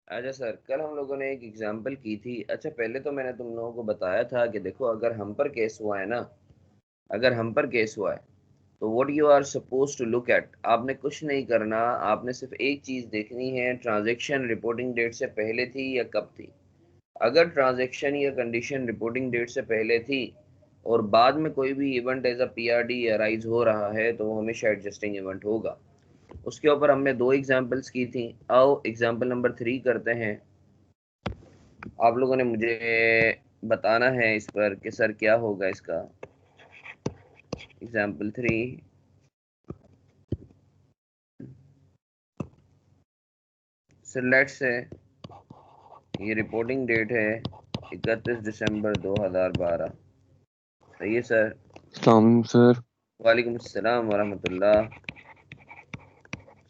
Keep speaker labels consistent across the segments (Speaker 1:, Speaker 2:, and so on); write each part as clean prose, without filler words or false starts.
Speaker 1: अच्छा सर, कल हम लोगों ने एक एग्जांपल की थी। अच्छा, पहले तो मैंने तुम लोगों को बताया था कि देखो, अगर हम पर केस हुआ है ना, अगर हम पर केस हुआ है तो what you are suppose to look at, आपने कुछ नहीं करना। आपने सिर्फ एक चीज देखनी है, ट्रांजैक्शन रिपोर्टिंग डेट से पहले थी या कब थी। अगर ट्रांजैक्शन या कंडीशन रिपोर्टिंग डेट से पहले थी और बाद में कोई भी event as a PRD arise हो रहा है तो वो हमेशा एडजस्टिंग इवेंट होगा। उसके ऊपर हमने दो एग्जांपल्स की थी। आओ एग्जांपल नंबर 3 करते हैं। आप लोगों ने मुझे बताना है इस पर कि सर क्या होगा इसका। एग्जांपल 3। सर लेट्स से ये रिपोर्टिंग डेट है 31 दिसंबर 2012। सही है सर।
Speaker 2: अस्सलाम सर।
Speaker 1: वालेकुम अस्सलाम वरहमतुल्लाह।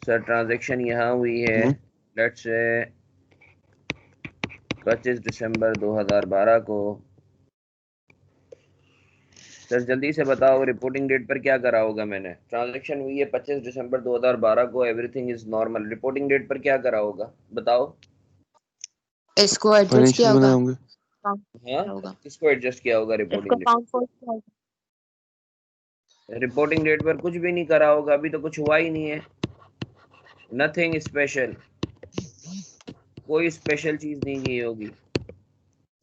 Speaker 1: सर ट्रांजैक्शन यहाँ हुई है, लेट्स से 25 दिसंबर 2012 को। सर जल्दी से बताओ, रिपोर्टिंग डेट पर क्या करा होगा मैंने। ट्रांजैक्शन हुई है 25 दिसंबर 2012 को, everything is normal. Reporting date पर क्या करा होगा बताओ।
Speaker 3: इसको एडजस्ट किया
Speaker 2: फाइनेंशियल बनाए
Speaker 3: होगा,
Speaker 2: होंगे।
Speaker 3: काउंट
Speaker 1: हाँ,
Speaker 3: किया होगा,
Speaker 1: किसको एडजस्ट किया होगा
Speaker 3: इसको
Speaker 1: रिपोर्टिंग डेट।
Speaker 3: काउंट फॉर किया होगा।
Speaker 1: रिपोर्टिंग डेट पर कुछ भी नहीं करा होगा, अभी तो कुछ हुआ ही नहीं है। नथिंग स्पेशल, कोई स्पेशल चीज नहीं की होगी।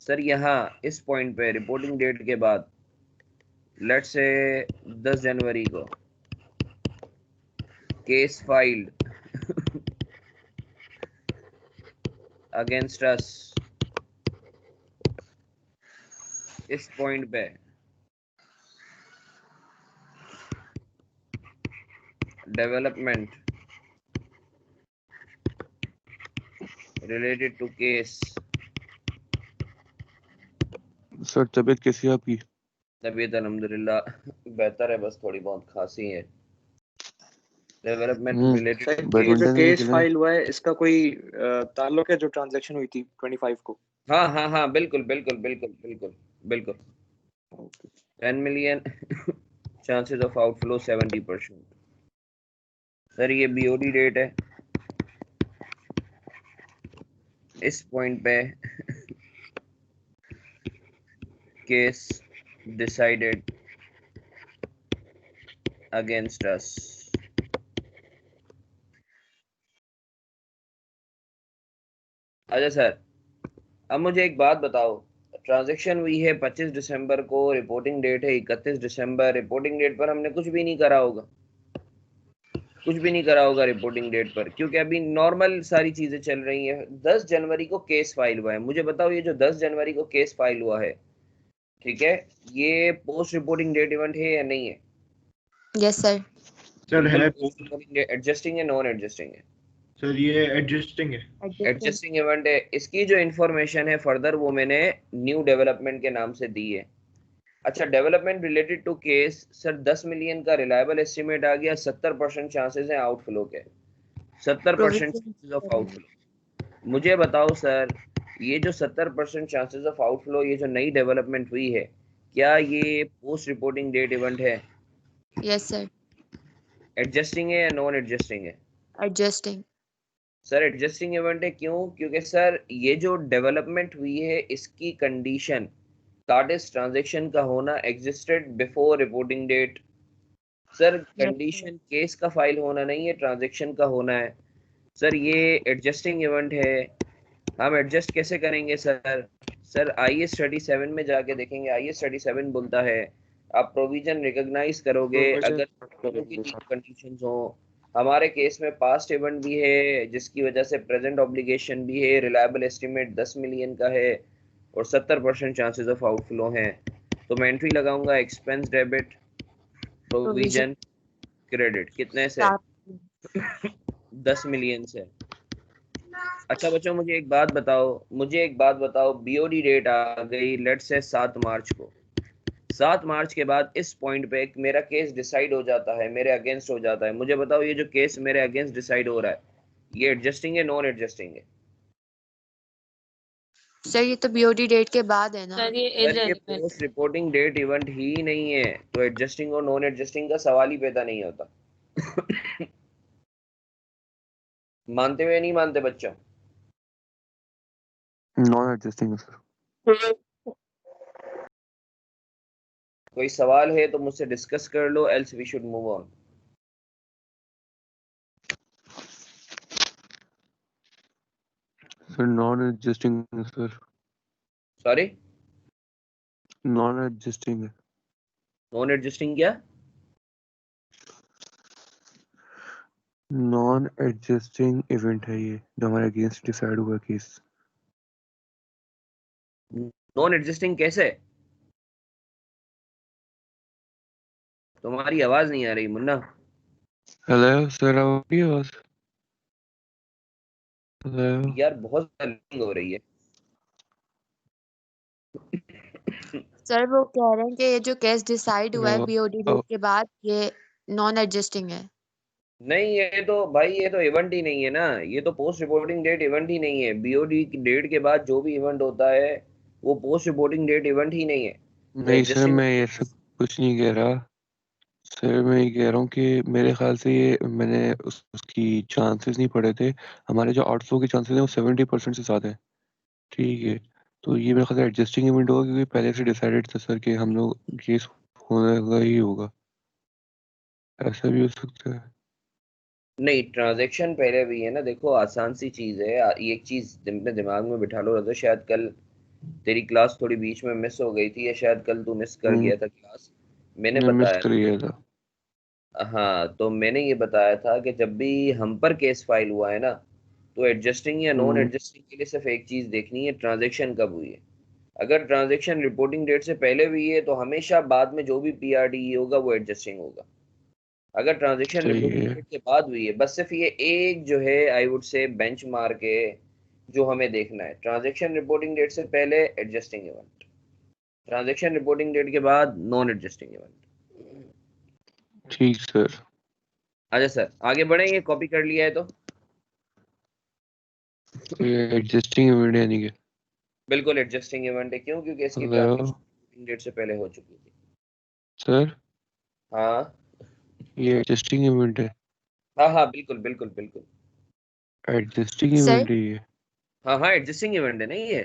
Speaker 1: सर यहाँ इस पॉइंट पे रिपोर्टिंग डेट के बाद लेट्स से 10 जनवरी को केस फाइल्ड अगेंस्ट अस। इस पॉइंट पे development related to case.
Speaker 2: Sir तबीयत कैसी है आपकी?
Speaker 1: तबीयत अल्हम्दुलिल्लाह बेहतर है, बस थोड़ी बहुत खांसी है। डेवलपमेंट रिलेटेड
Speaker 4: सर
Speaker 1: टू
Speaker 4: ये जो
Speaker 1: केस।
Speaker 2: बैडमिंटन नहीं
Speaker 4: केस
Speaker 2: खेले?
Speaker 4: फाइल हुआ है इसका कोई ताल्लुक है जो ट्रांजैक्शन हुई थी 25 को?
Speaker 1: हाँ हाँ हाँ, बिल्कुल बिल्कुल बिल्कुल बिल्कुल बिल्कुल। 10 million chances of outflow 70%। Sir ये बीओडी डेट है। इस पॉइंट पे केस डिसाइडेड अगेंस्ट अस। अच्छा सर, अब मुझे एक बात बताओ। ट्रांजैक्शन हुई है 25 दिसंबर को, रिपोर्टिंग डेट है 31 दिसंबर। रिपोर्टिंग डेट पर हमने कुछ भी नहीं करा होगा, कुछ भी नहीं करा होगा रिपोर्टिंग डेट पर, क्योंकि अभी नॉर्मल सारी चीजें चल रही हैं। 10 जनवरी को केस फाइल हुआ है। मुझे बताओ, ये जो 10 जनवरी को केस फाइल हुआ है, ठीक है, ये पोस्ट रिपोर्टिंग डेट इवेंट है या नहीं है।
Speaker 3: Yes sir.
Speaker 5: सर
Speaker 1: बिल्कुल
Speaker 5: है
Speaker 1: पोस्ट रिपोर्टिंग डेट। एडजस्टिंग है नॉन एडजस्टिंग है।
Speaker 5: सर, ये एडजस्टिंग है।
Speaker 3: एडजस्टिंग।
Speaker 1: एडजस्टिंग इवेंट है। इसकी जो इंफॉर्मेशन है फर्दर वो मैंने न्यू डेवलपमेंट के नाम से दी है। अच्छा, development related to case. Sir 10 million का रिलायबल एस्टिमेट आ गया। 70% चांसेस हैं आउटफ्लो के। 70%
Speaker 3: प्रोविजन
Speaker 1: चांसेस ऑफ आउटफ्लो। मुझे बताओ सर, ये जो 70% चांसेस ऑफ आउटफ्लो, ये जो नई डेवलपमेंट हुई है, क्या ये पोस्ट रिपोर्टिंग डेट इवेंट है।
Speaker 3: Yes sir.
Speaker 1: एडजस्टिंग है या नॉन एडजस्टिंग है।
Speaker 3: एडजस्टिंग।
Speaker 1: सर एडजस्टिंग इवेंट है, क्यों? क्योंकि सर ये जो डेवलपमेंट हुई है इसकी कंडीशन, दैट इज ट्रांजैक्शन का होना existed before reporting date. Sir
Speaker 3: yes sir.
Speaker 1: Condition case का फाइल होना नहीं है, ट्रांजैक्शन का होना है। सर ये एडजस्टिंग इवेंट है। हम एडजस्ट कैसे करेंगे सर। सर IS 37 में जाके देखेंगे। IS 37 बोलता है आप प्रोविजन रिकॉग्नाइज करोगे
Speaker 4: प्रोविजन
Speaker 1: अगर दोनों की
Speaker 4: करेंगे
Speaker 1: तीन
Speaker 4: सर।
Speaker 1: कंडीशंस हो। हमारे केस में पास्ट इवेंट भी है जिसकी वजह से प्रेजेंट ऑब्लिगेशन भी है। रिलायबल एस्टिमेट 10 मिलियन का है और 70% चांसेस ऑफ आउटफ्लो हैं। तो मैं एंट्री लगाऊंगा expense debit
Speaker 3: provision
Speaker 1: provision credit. कितने से? 10 मिलियन से। अच्छा बच्चों, मुझे एक बात बताओ, बीओडी डेट आ गई लेट से 7 मार्च को। 7 मार्च के बाद इस पॉइंट पे मेरा केस डिसाइड हो जाता है, मेरे अगेंस्ट हो जाता है। मुझे बताओ, ये जो केस मेरे अगेंस्ट डिसाइड हो रहा है, ये एडजस्टिंग है नॉन एडजस्टिंग है।
Speaker 3: सर, ये तो बीओडी डेट के बाद है ना।
Speaker 6: सर ये
Speaker 1: सर ये
Speaker 6: irrelevant
Speaker 1: post reporting date event ही नहीं है, तो एडजस्टिंग और नॉन एडजस्टिंग का सवाल ही पैदा नहीं होता। मानते हुए नहीं मानते बच्चों?
Speaker 2: नॉन एडजस्टिंग है सर।
Speaker 1: कोई सवाल है तो मुझसे डिस्कस कर लो, else we should move on.
Speaker 2: Sir non adjusting है सर।
Speaker 1: सॉरी,
Speaker 2: नॉन एडजस्टिंग है।
Speaker 1: नॉन एडजस्टिंग क्या?
Speaker 2: नॉन एडजस्टिंग इवेंट है ये, जो हमारे अगेंस्ट डिसाइड हुआ केस।
Speaker 1: नॉन एडजस्टिंग कैसे? तुम्हारी आवाज नहीं आ रही मुन्ना।
Speaker 2: हेलो सर, आपकी आवाज। हेलो।
Speaker 1: यार बहुत lag हो रही है।
Speaker 3: सर वो कह रहे हैं कि ये जो केस डिसाइड हुआ है
Speaker 2: हेलो।
Speaker 3: बीओडी डेट के बाद, ये नॉन एडजस्टिंग है।
Speaker 1: नहीं, ये तो भाई ये तो इवेंट ही नहीं है ना, ये तो पोस्ट रिपोर्टिंग डेट इवेंट ही नहीं है। बीओडी की डेट के बाद जो भी इवेंट होता है वो पोस्ट रिपोर्टिंग डेट इवेंट ही नहीं है। तो
Speaker 2: नहीं सर,
Speaker 1: एडजस्टिंग,
Speaker 2: मैं ये सब कुछ नहीं कह रहा सर। मैं ये कह रहा हूँ कि मेरे ख्याल से ये मैंने उसकी चांसेस नहीं पढ़े थे। हमारे जो आउटफ्लो के चांसेस हैं वो 70% से ज़्यादा है। ठीक है, तो ये मेरे ख्याल से एडजस्टिंग इवेंट होगा, क्योंकि पहले से डिसाइडेड था सर कि हम लोग केस होने का ही होगा। ऐसा भी हो सकता है।
Speaker 1: नहीं ट्रांजैक्शन पहले भी है ना। देखो आसान सी चीज है, ये एक चीज अपने दिमाग में बिठा लो रजा। शायद कल तेरी क्लास थोड़ी बीच में मिस हो गई थी, या शायद कल तू मिस कर
Speaker 2: हम्म,
Speaker 1: गया था क्लास। मैंने
Speaker 2: मैं मिस
Speaker 1: बताया
Speaker 2: कर गया था।
Speaker 1: हाँ, तो मैंने ये बताया था कि जब भी हम पर केस फाइल हुआ है ना, तो एडजस्टिंग या नॉन
Speaker 2: हम्म,
Speaker 1: एडजस्टिंग के लिए सिर्फ एक चीज देखनी है, ट्रांजैक्शन कब हुई है। अगर ट्रांजैक्शन रिपोर्टिंग डेट से पहले हुई है तो हमेशा बाद में जो भी पीआरडी होगा वो एडजस्टिंग होगा। अगर ट्रांजैक्शन
Speaker 2: सही
Speaker 1: रिपोर्टिंग
Speaker 2: है।
Speaker 1: डेट के बाद हुई है, बस सिर्फ ये एक जो है I would say bench mark है जो हमें देखना है। ट्रांजैक्शन रिपोर्टिंग डेट से पहले adjusting event, transaction reporting date के बाद नॉन एडजस्टिंग इवेंट।
Speaker 2: ठीक सर।
Speaker 1: अच्छा सर आगे बढ़ेंगे, कॉपी कर लिया है तो।
Speaker 2: तो ये एडजस्टिंग इवेंट यानी कि।
Speaker 1: बिल्कुल एडजस्टिंग इवेंट है, क्यों? क्योंकि इसकी
Speaker 2: हेलो
Speaker 1: ट्रांजैक्शन डेट से पहले हो चुकी थी।
Speaker 2: सर,
Speaker 1: हाँ
Speaker 2: ये एडजस्टिंग इवेंट है।
Speaker 1: हाँ हाँ, बिल्कुल बिल्कुल बिल्कुल।
Speaker 2: एडजस्टिंग
Speaker 3: सर
Speaker 2: इवेंट है ये।
Speaker 1: हाँ हाँ, एडजस्टिंग इवेंट है, नहीं है।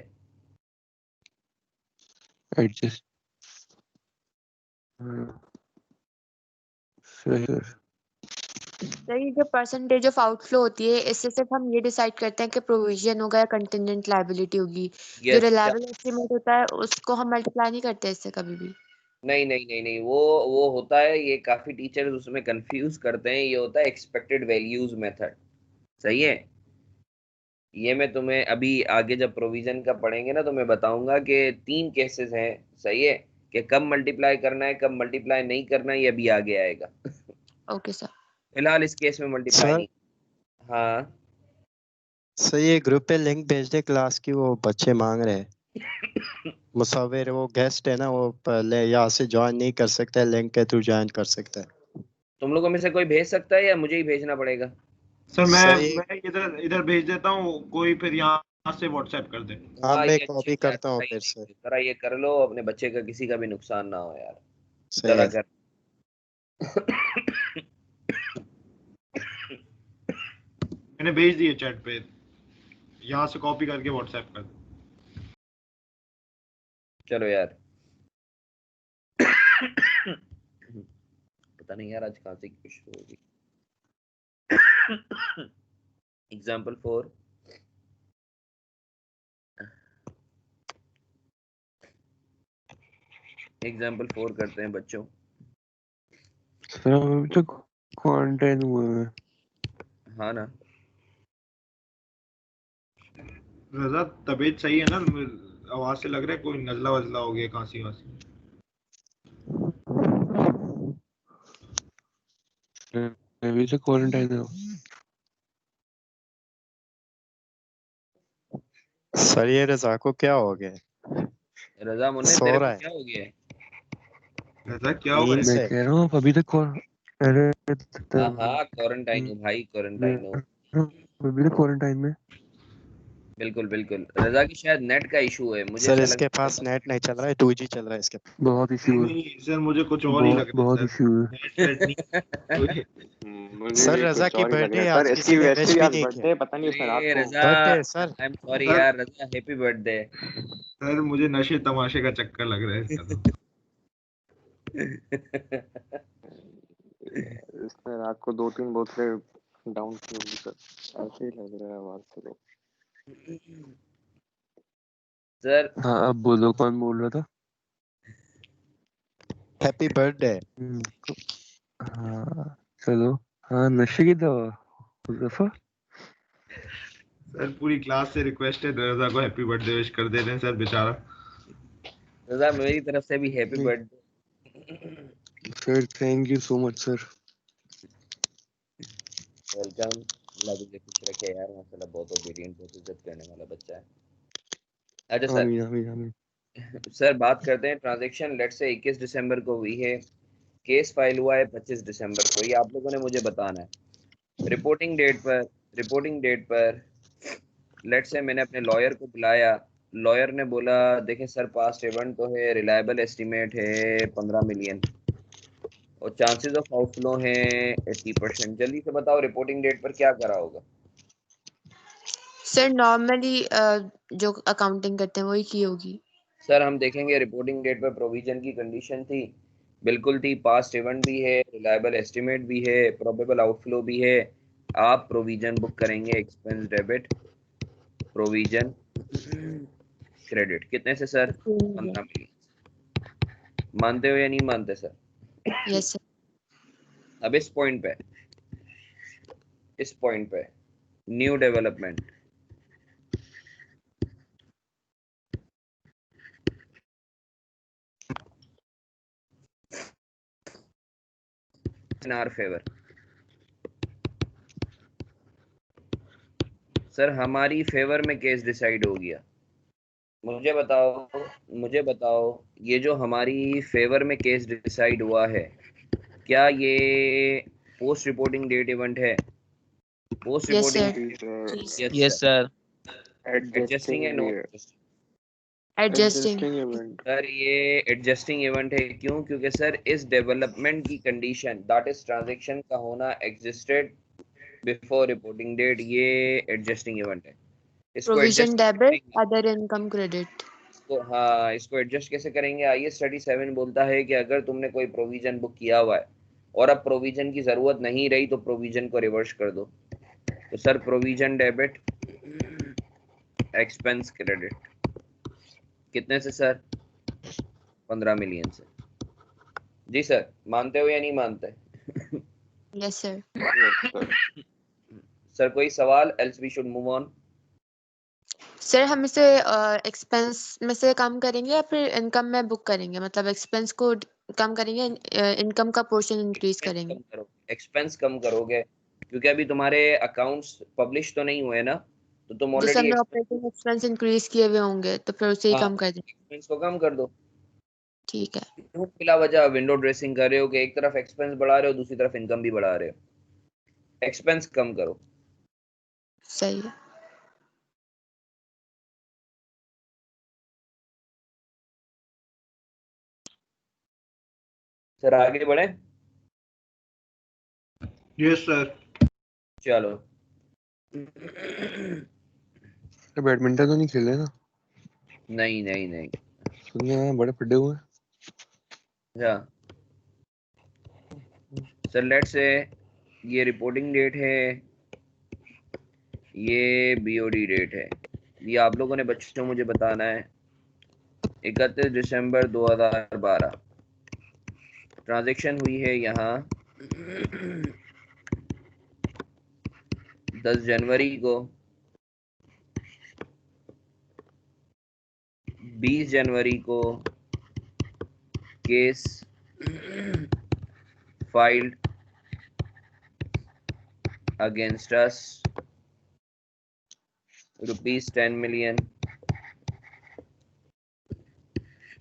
Speaker 2: एडजस्ट। सही सर।
Speaker 3: सर ये जो परसेंटेज ऑफ आउटफ्लो होती है, इससे सिर्फ हम ये डिसाइड करते हैं कि प्रोविजन होगा या कंटिजेंट लायबिलिटी होगी। जो
Speaker 1: यस।
Speaker 3: रिलायबल एस्टिमेट होता है उसको हम मल्टीप्लाई नहीं करते इससे कभी भी।
Speaker 1: नहीं नहीं नहीं नहीं, वो होता है, ये काफी टीचर्स उसमें कंफ्यूज करते हैं। ये होता है एक्सपेक्टेड वैल्यूज मेथड। सही है। ये मैं तुम्हें अभी आगे जब प्रोविजन का पढ़ेंगे ना तो मैं बताऊंगा कि 3 केसेस हैं। सही है, कि कब मल्टीप्लाई करना है, कब मल्टीप्लाई नहीं करना है, ये अभी आगे आएगा।
Speaker 3: Okay sir.
Speaker 1: फिलहाल इस केस में मल्टीप्लाई
Speaker 6: सर
Speaker 1: नहीं। हाँ
Speaker 6: सर ये ग्रुप पे लिंक भेज दे क्लास की, वो बच्चे मांग रहे हैं। मुसाविर वो गेस्ट है ना, वो पहले यहाँ से ज्वाइन नहीं कर सकता, लिंक के थ्रू ज्वाइन कर सकता है।
Speaker 1: तुम लोगों में से कोई भेज सकता है या मुझे ही भेजना पड़ेगा?
Speaker 5: सर मैं
Speaker 6: सर ये
Speaker 5: मैं इधर इधर भेज देता हूँ, कोई फिर यहाँ से व्हाट्सएप कर दे।
Speaker 6: हाँ,
Speaker 1: हाँ
Speaker 6: मैं
Speaker 1: ये अच्छी
Speaker 6: कॉपी
Speaker 1: बात
Speaker 6: करता हूँ
Speaker 1: है,
Speaker 6: फिर से।
Speaker 1: जरा ये कर लो, अपने बच्चे का किसी का भी नुकसान ना हो यार।
Speaker 6: सही
Speaker 1: जरा
Speaker 6: है।
Speaker 1: कर।
Speaker 5: मैंने भेज दिए चैट पे, यहाँ से कॉपी करके व्हाट्सएप कर दे।
Speaker 1: चलो यार। पता नहीं यार आज कहाँ से क्यों शुरू होगी। एग्जाम्पल 4। एग्जाम्पल 4 करते हैं बच्चों।
Speaker 2: सर हम अभी तक क्वारंटाइन हुए हैं।
Speaker 1: हाँ ना।
Speaker 5: रजा तबीयत सही है ना? आवाज से लग रहा है कोई नजला वजला हो गया, खांसी वांसी।
Speaker 2: अभी तक क्वारंटाइन है।
Speaker 6: सर ये रजा को क्या हो गया?
Speaker 1: रजा मुन्ने
Speaker 6: सो
Speaker 1: तेरे को
Speaker 6: रहा है
Speaker 1: क्या हो गया है?
Speaker 5: रजा क्या हुआ
Speaker 6: नींद
Speaker 5: है?
Speaker 2: मैं
Speaker 6: से।
Speaker 2: कह रहा हूँ आप अभी तक अरे
Speaker 1: हाँ हाँ, क्वारंटाइन हूँ भाई, क्वारंटाइन हूँ।
Speaker 2: अभी तक क्वारंटाइन में।
Speaker 1: बिल्कुल बिल्कुल। रजा की शायद नेट का इशू है, मुझे
Speaker 6: सर
Speaker 1: ऐसा
Speaker 6: इसके
Speaker 1: लगता
Speaker 6: पास नेट नहीं चल रहा है, 2G चल रहा है इसके पास।
Speaker 2: बहुत इशू है,
Speaker 5: नहीं सर, मुझे कुछ और ही लग रहा है
Speaker 2: बहुत
Speaker 5: सर।
Speaker 2: इशू है।
Speaker 5: नेट वेट नहीं।
Speaker 7: मुझे
Speaker 6: सर
Speaker 7: भी
Speaker 6: रजा
Speaker 7: कुछ
Speaker 6: की
Speaker 7: और ही लग
Speaker 6: बर्थडे
Speaker 7: रहा है
Speaker 6: आज
Speaker 7: सर।
Speaker 6: किसी
Speaker 7: इसकी
Speaker 6: ने
Speaker 7: वैसे
Speaker 6: विश
Speaker 7: भी
Speaker 6: भी
Speaker 7: आज
Speaker 6: नहीं किया।
Speaker 7: बर्थडे, पता नहीं उसने रात
Speaker 1: अरे
Speaker 7: को
Speaker 1: Raza,
Speaker 6: birthday sir.
Speaker 1: I am sorry
Speaker 5: sir
Speaker 1: यार रजा, हैप्पी बर्थडे।
Speaker 5: सर मुझे नशे तमाशे का चक्कर लग रहा है इसका तो।
Speaker 7: इसने रात को 2-3 बोतलें डाउन की होगी सर, ऐसे ही लग रहा है आवाज से तो।
Speaker 1: सर
Speaker 2: हाँ अब बोलो, कौन बोल रहा था?
Speaker 6: Happy birthday.
Speaker 2: हाँ चलो, हाँ नशे की दवा हुज़ैफा।
Speaker 5: सर पूरी क्लास से रिक्वेस्ट है, रजा को हैप्पी बर्थडे विश कर दे रहे हैं सर, बेचारा।
Speaker 1: रजा मेरी तरफ से भी हैप्पी
Speaker 2: नहीं
Speaker 1: birthday.
Speaker 2: Sir, thank you so much sir.
Speaker 1: Welcome. Allah तुझे खुश रखे यार, माशाल्लाह बहुत ओबीडिएंट, बहुत इज्जत करने वाला बच्चा है। अच्छा सर,
Speaker 2: आमीन आमीन आमीन।
Speaker 1: सर बात करते हैं ट्रांजैक्शन। लेट्स से 21 दिसंबर को हुई है, केस फाइल हुआ है 25 दिसंबर को, ये आप लोगों ने मुझे बताना है। रिपोर्टिंग डेट पर लेट्स से मैंने अपने लॉयर को बुलाया, लॉयर ने बोला देखें सर पास्ट इवेंट तो है, रिलायबल एस्टीमेट है 15 मिलियन और चांसेस ऑफ आउटफ्लो हैं 80%। जल्दी से बताओ रिपोर्टिंग डेट पर क्या करा होगा?
Speaker 3: सर नॉर्मली जो अकाउंटिंग करते हैं वही की होगी।
Speaker 1: सर हम देखेंगे रिपोर्टिंग डेट पर प्रोविजन की कंडीशन थी, बिल्कुल थी, पास्ट इवेंट भी है, रिलायबल एस्टीमेट भी है, प्रोबेबल आउटफ्लो भी है। आप प्रोविजन बुक करेंगे, एक्सपेंस डेबिट, प्रोविजन क्रेडिट, कितने से सर? 15 मिलियन। मानते हो या नहीं मानते सर?
Speaker 3: Yes sir.
Speaker 1: अब इस पॉइंट पे new development, in our favour. Sir हमारी फेवर में केस डिसाइड हो गया। मुझे बताओ ये जो हमारी फेवर में केस डिसाइड हुआ है, क्या ये पोस्ट रिपोर्टिंग डेट इवेंट है? Post
Speaker 3: yes
Speaker 1: reporting,
Speaker 3: sir.
Speaker 1: Yes sir. Adjusting
Speaker 7: adjusting
Speaker 1: है,
Speaker 7: भी
Speaker 1: नॉट
Speaker 7: है,
Speaker 3: एडजस्टिंग।
Speaker 7: Adjusting event.
Speaker 1: सर ये एडजस्टिंग इवेंट है, क्यों? क्योंकि सर इस डेवलपमेंट की कंडीशन दैट इज ट्रांजैक्शन का होना एग्जिस्टेड बिफोर रिपोर्टिंग डेट, ये एडजस्टिंग इवेंट है। इसको
Speaker 3: प्रोविजन
Speaker 1: एडजस्ट
Speaker 3: डेबिट,
Speaker 1: करेंगे
Speaker 3: अदर इनकम क्रेडिट।
Speaker 1: तो, हाँ इसको एडजस्ट कैसे करेंगे? आइए स्टडी 7 बोलता है कि अगर तुमने कोई प्रोविजन बुक किया हुआ है और अब प्रोविजन की जरूरत नहीं रही तो प्रोविजन को रिवर्स कर दो। तो sir provision debit, expense credit, कितने से सर? 15 मिलियन से। जी सर, मानते हो या नहीं मानते?
Speaker 3: Yes sir.
Speaker 7: Yes sir.
Speaker 1: Sir कोई सवाल? Else we should move on.
Speaker 3: Sir हम इसे एक्सपेंस में से कम करेंगे या फिर इनकम में बुक करेंगे, मतलब एक्सपेंस को कम करेंगे, इनकम का पोर्शन इंक्रीज करेंगे।
Speaker 1: एक्सपेंस कम करोगे क्योंकि अभी तुम्हारे अकाउंट्स पब्लिश तो नहीं हुए ना, तो तुम
Speaker 3: जैसे
Speaker 1: ऑलरेडी
Speaker 3: हमने ऑपरेटिंग एक्सपेंस इंक्रीज किए हुए होंगे तो फिर उसे ही
Speaker 1: हाँ
Speaker 3: कम कर देंगे।
Speaker 1: एक्सपेंस को कम कर दो।
Speaker 3: ठीक है।
Speaker 1: क्यों बिला वजह विंडो ड्रेसिंग कर रहे हो कि एक तरफ एक्सपेंस बढ़ा रहे हो दूसरी तरफ इनकम भी बढ़ा रहे हो? एक्सपेंस कम करो।
Speaker 3: सही है।
Speaker 1: सर आगे बढ़े?
Speaker 5: Yes sir.
Speaker 1: चलो
Speaker 2: बैडमिंटन तो नहीं खेल रहे ना?
Speaker 1: नहीं नहीं नहीं।
Speaker 2: सुनिए यहाँ बड़े पड्डे हुए हैं।
Speaker 1: अच्छा सर लेट्स से ये रिपोर्टिंग डेट है, ये बीओडी डेट है, ये आप लोगों ने बच्चों मुझे बताना है। 31 दिसंबर 2012 ट्रांजैक्शन हुई है यहाँ 10 जनवरी को, 20 जनवरी को case filed against us ₹10 million.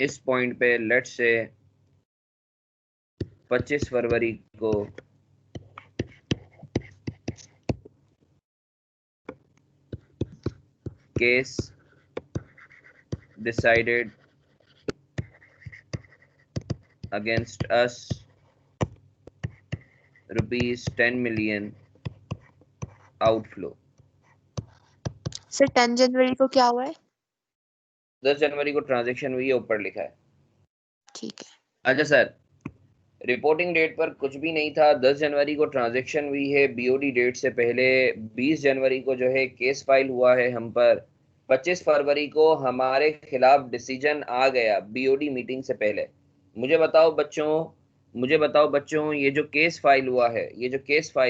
Speaker 1: इस पॉइंट पे लेट्स से 25 फरवरी को case decided against us rupees 10 million outflow.
Speaker 3: Sir 10 जनवरी को क्या हुआ है?
Speaker 1: 10 जनवरी को ट्रांजैक्शन हुई है, ऊपर लिखा है।
Speaker 3: ठीक है।
Speaker 1: अच्छा सर, रिपोर्टिंग डेट पर कुछ भी नहीं था। 10 जनवरी को ट्रांजैक्शन हुई है बीओडी डेट से पहले। 20 जनवरी को जो है केस फाइल हुआ है हम पर। 25 फरवरी को हमारे खिलाफ डिसीजन आ गया बीओडी मीटिंग से पहले। मुझे बताओ बच्चों, ये जो केस फाइल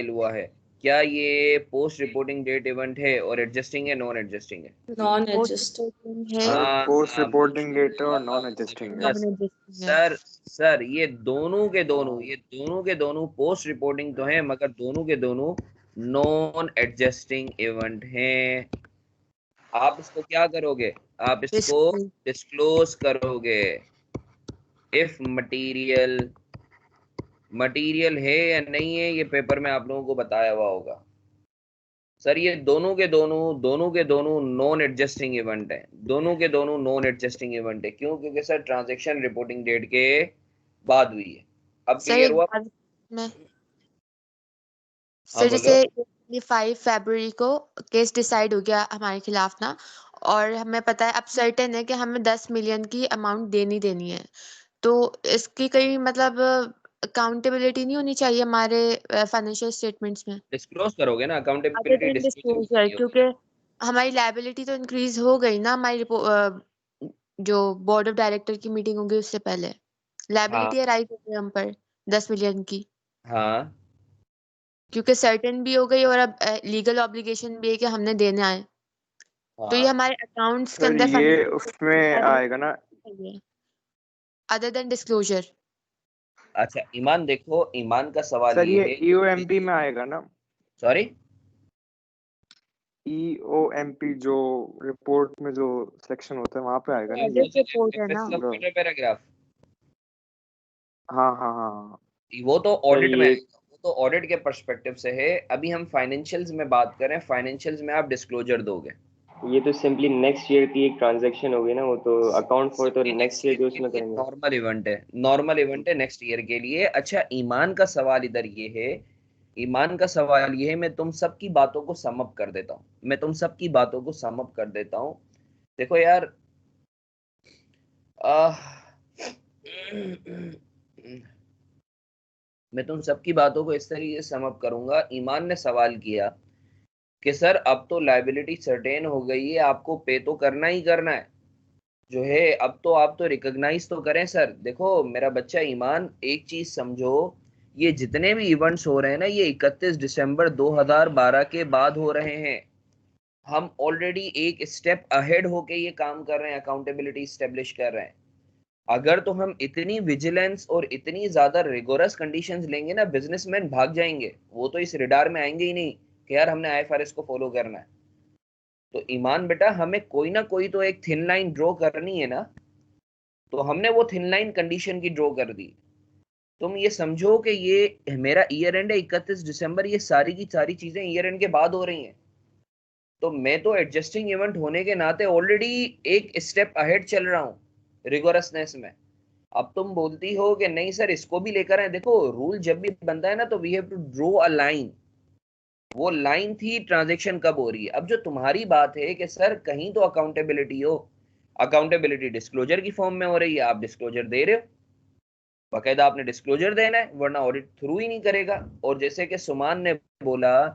Speaker 1: हुआ है, क्या ये पोस्ट रिपोर्टिंग डेट इवेंट है और एडजस्टिंग है, नॉन एडजस्टिंग है?
Speaker 8: नॉन
Speaker 3: पोस्ट
Speaker 8: एडजस्टिंग
Speaker 3: है,
Speaker 1: हाँ,
Speaker 7: पोस्ट
Speaker 1: हाँ,
Speaker 7: रिपोर्टिंग डेट और नॉन एडजस्टिंग है।
Speaker 3: नॉन एडजस्टिंग है।
Speaker 1: सर ये दोनों के दोनों पोस्ट रिपोर्टिंग तो हैं, मगर दोनों के दोनों नॉन एडजस्टिंग इवेंट हैं। आप इसको क्या करोगे? आप इसको डिस्क्लोज करोगे। इफ मटेरियल है या नहीं है, ये पेपर में आप लोगों को बताया हुआ होगा। सर ये दोनों के दोनों नॉन एडजस्टिंग इवेंट है। क्यों? क्योंकि सर ट्रांजैक्शन रिपोर्टिंग डेट के बाद हुई है। अब
Speaker 3: सर
Speaker 1: क्लियर
Speaker 3: एक
Speaker 1: हुआ?
Speaker 3: बात मैं
Speaker 1: हाँ
Speaker 3: सर
Speaker 1: बोलो।
Speaker 3: जैसे 5 फरवरी को केस डिसाइड हो गया हमारे खिलाफ ना, और हमें पता है अब सर्टेन है कि हमें 10 मिलियन की अमाउंट देनी है, तो इसकी कहीं मतलब अकाउंटेबिलिटी नहीं होनी चाहिए हमारे फाइनेंशियल स्टेटमेंट्स में?
Speaker 1: डिस्क्लोज करोगे ना,
Speaker 3: other
Speaker 1: accountability
Speaker 3: then
Speaker 1: disclosure
Speaker 3: disclosure,
Speaker 1: की होगी।
Speaker 3: क्योंकि हमारी लायबिलिटी तो इंक्रीज हो गई ना हमारी जो बोर्ड ऑफ डायरेक्टर की मीटिंग होगी उससे पहले
Speaker 1: हाँ
Speaker 3: लायबिलिटी अराइज हो गई हम पर 10 मिलियन की,
Speaker 1: हाँ,
Speaker 3: क्योंकि सर्टेन भी हो गई और अब लीगल ऑब्लिगेशन भी है कि हमने देना है, तो ये
Speaker 1: हाँ।
Speaker 3: हमारे अकाउंट्स के
Speaker 7: सर
Speaker 3: अंदर
Speaker 7: ये उसमें आएगा ना,
Speaker 3: अदर देन डिस्क्लोजर।
Speaker 1: अच्छा ईमान, देखो ईमान का सवाल
Speaker 7: सर
Speaker 1: ये
Speaker 7: ये
Speaker 1: है।
Speaker 7: ईओएमपी में आएगा ना,
Speaker 1: सॉरी,
Speaker 7: ईओएमपी जो रिपोर्ट में जो सेक्शन होता है वहां पे आएगा ना ये।
Speaker 3: ऑडिट रिपोर्ट है ना।
Speaker 1: पैराग्राफ,
Speaker 7: हाँ हाँ हाँ
Speaker 1: वो तो
Speaker 7: सर
Speaker 1: ऑडिट में
Speaker 7: ये
Speaker 1: आएगा, वो तो ऑडिट के पर्सपेक्टिव से है। अभी हम फाइनेंशियल्स में बात करें, फाइनेंशियल्स में आप डिस्क्लोजर दोगे।
Speaker 9: ये तो सिंपली नेक्स्ट ईयर की एक ट्रांजैक्शन होगी ना, वो तो अकाउंट फॉर तो नेक्स्ट ईयर जो उसमें करेंगे।
Speaker 1: नॉर्मल इवेंट है नेक्स्ट ईयर के लिए। अच्छा ईमान का सवाल इधर ये है, मैं तुम सबकी बातों को सम अप कर देता हूँ। देखो यार, मैं तुम सबकी बातों को इस तरीके से सम अप करूंगा। ईमान ने सवाल किया कि सर अब तो लायबिलिटी सर्टेन हो गई है, आपको पे तो करना ही करना है जो है, अब तो आप तो रिकॉग्नाइज तो करें। सर देखो मेरा बच्चा ईमान, एक चीज समझो, ये जितने भी इवेंट्स हो रहे हैं ना, ये 31 दिसंबर 2012 के बाद हो रहे हैं। हम ऑलरेडी एक स्टेप अहेड होके ये काम कर रहे हैं, अकाउंटेबिलिटी स्टेब्लिश कर रहे हैं। अगर तो हम इतनी विजिलेंस और इतनी ज्यादा रिगोरस कंडीशंस लेंगे ना, बिजनेसमैन भाग जाएंगे, वो तो इस रिडार में आएंगे ही नहीं कि यार हमने आईएफआरएस को फॉलो करना है। तो ईमान बेटा, हमें कोई ना कोई तो एक थिन लाइन ड्रॉ करनी है ना, तो हमने वो थिन लाइन कंडीशन की ड्रॉ कर दी। तुम ये समझो कि ये मेरा ईयर एंड है 31 दिसंबर, ये सारी की सारी चीजें ईयर एंड के बाद हो रही हैं, तो मैं तो एडजस्टिंग इवेंट होने के नाते ऑलरेडी एक स्टेप अहेड चल रहा हूँ रिगोरसनेस में। अब तुम बोलती हो कि नहीं सर इसको भी लेकर आए। देखो रूल जब भी बनता है ना, तो we have to draw a line. वो लाइन थी ट्रांजैक्शन कब हो रही है। अब जो तुम्हारी बात है कि सर कहीं तो अकाउंटेबिलिटी हो, अकाउंटेबिलिटी डिस्क्लोजर की फॉर्म में हो रही है, आप डिस्क्लोजर दे रहे हो, बाकायदा आपने डिस्क्लोजर देना है, वरना ऑडिट थ्रू ही नहीं करेगा। और जैसे कि सुमान ने बोला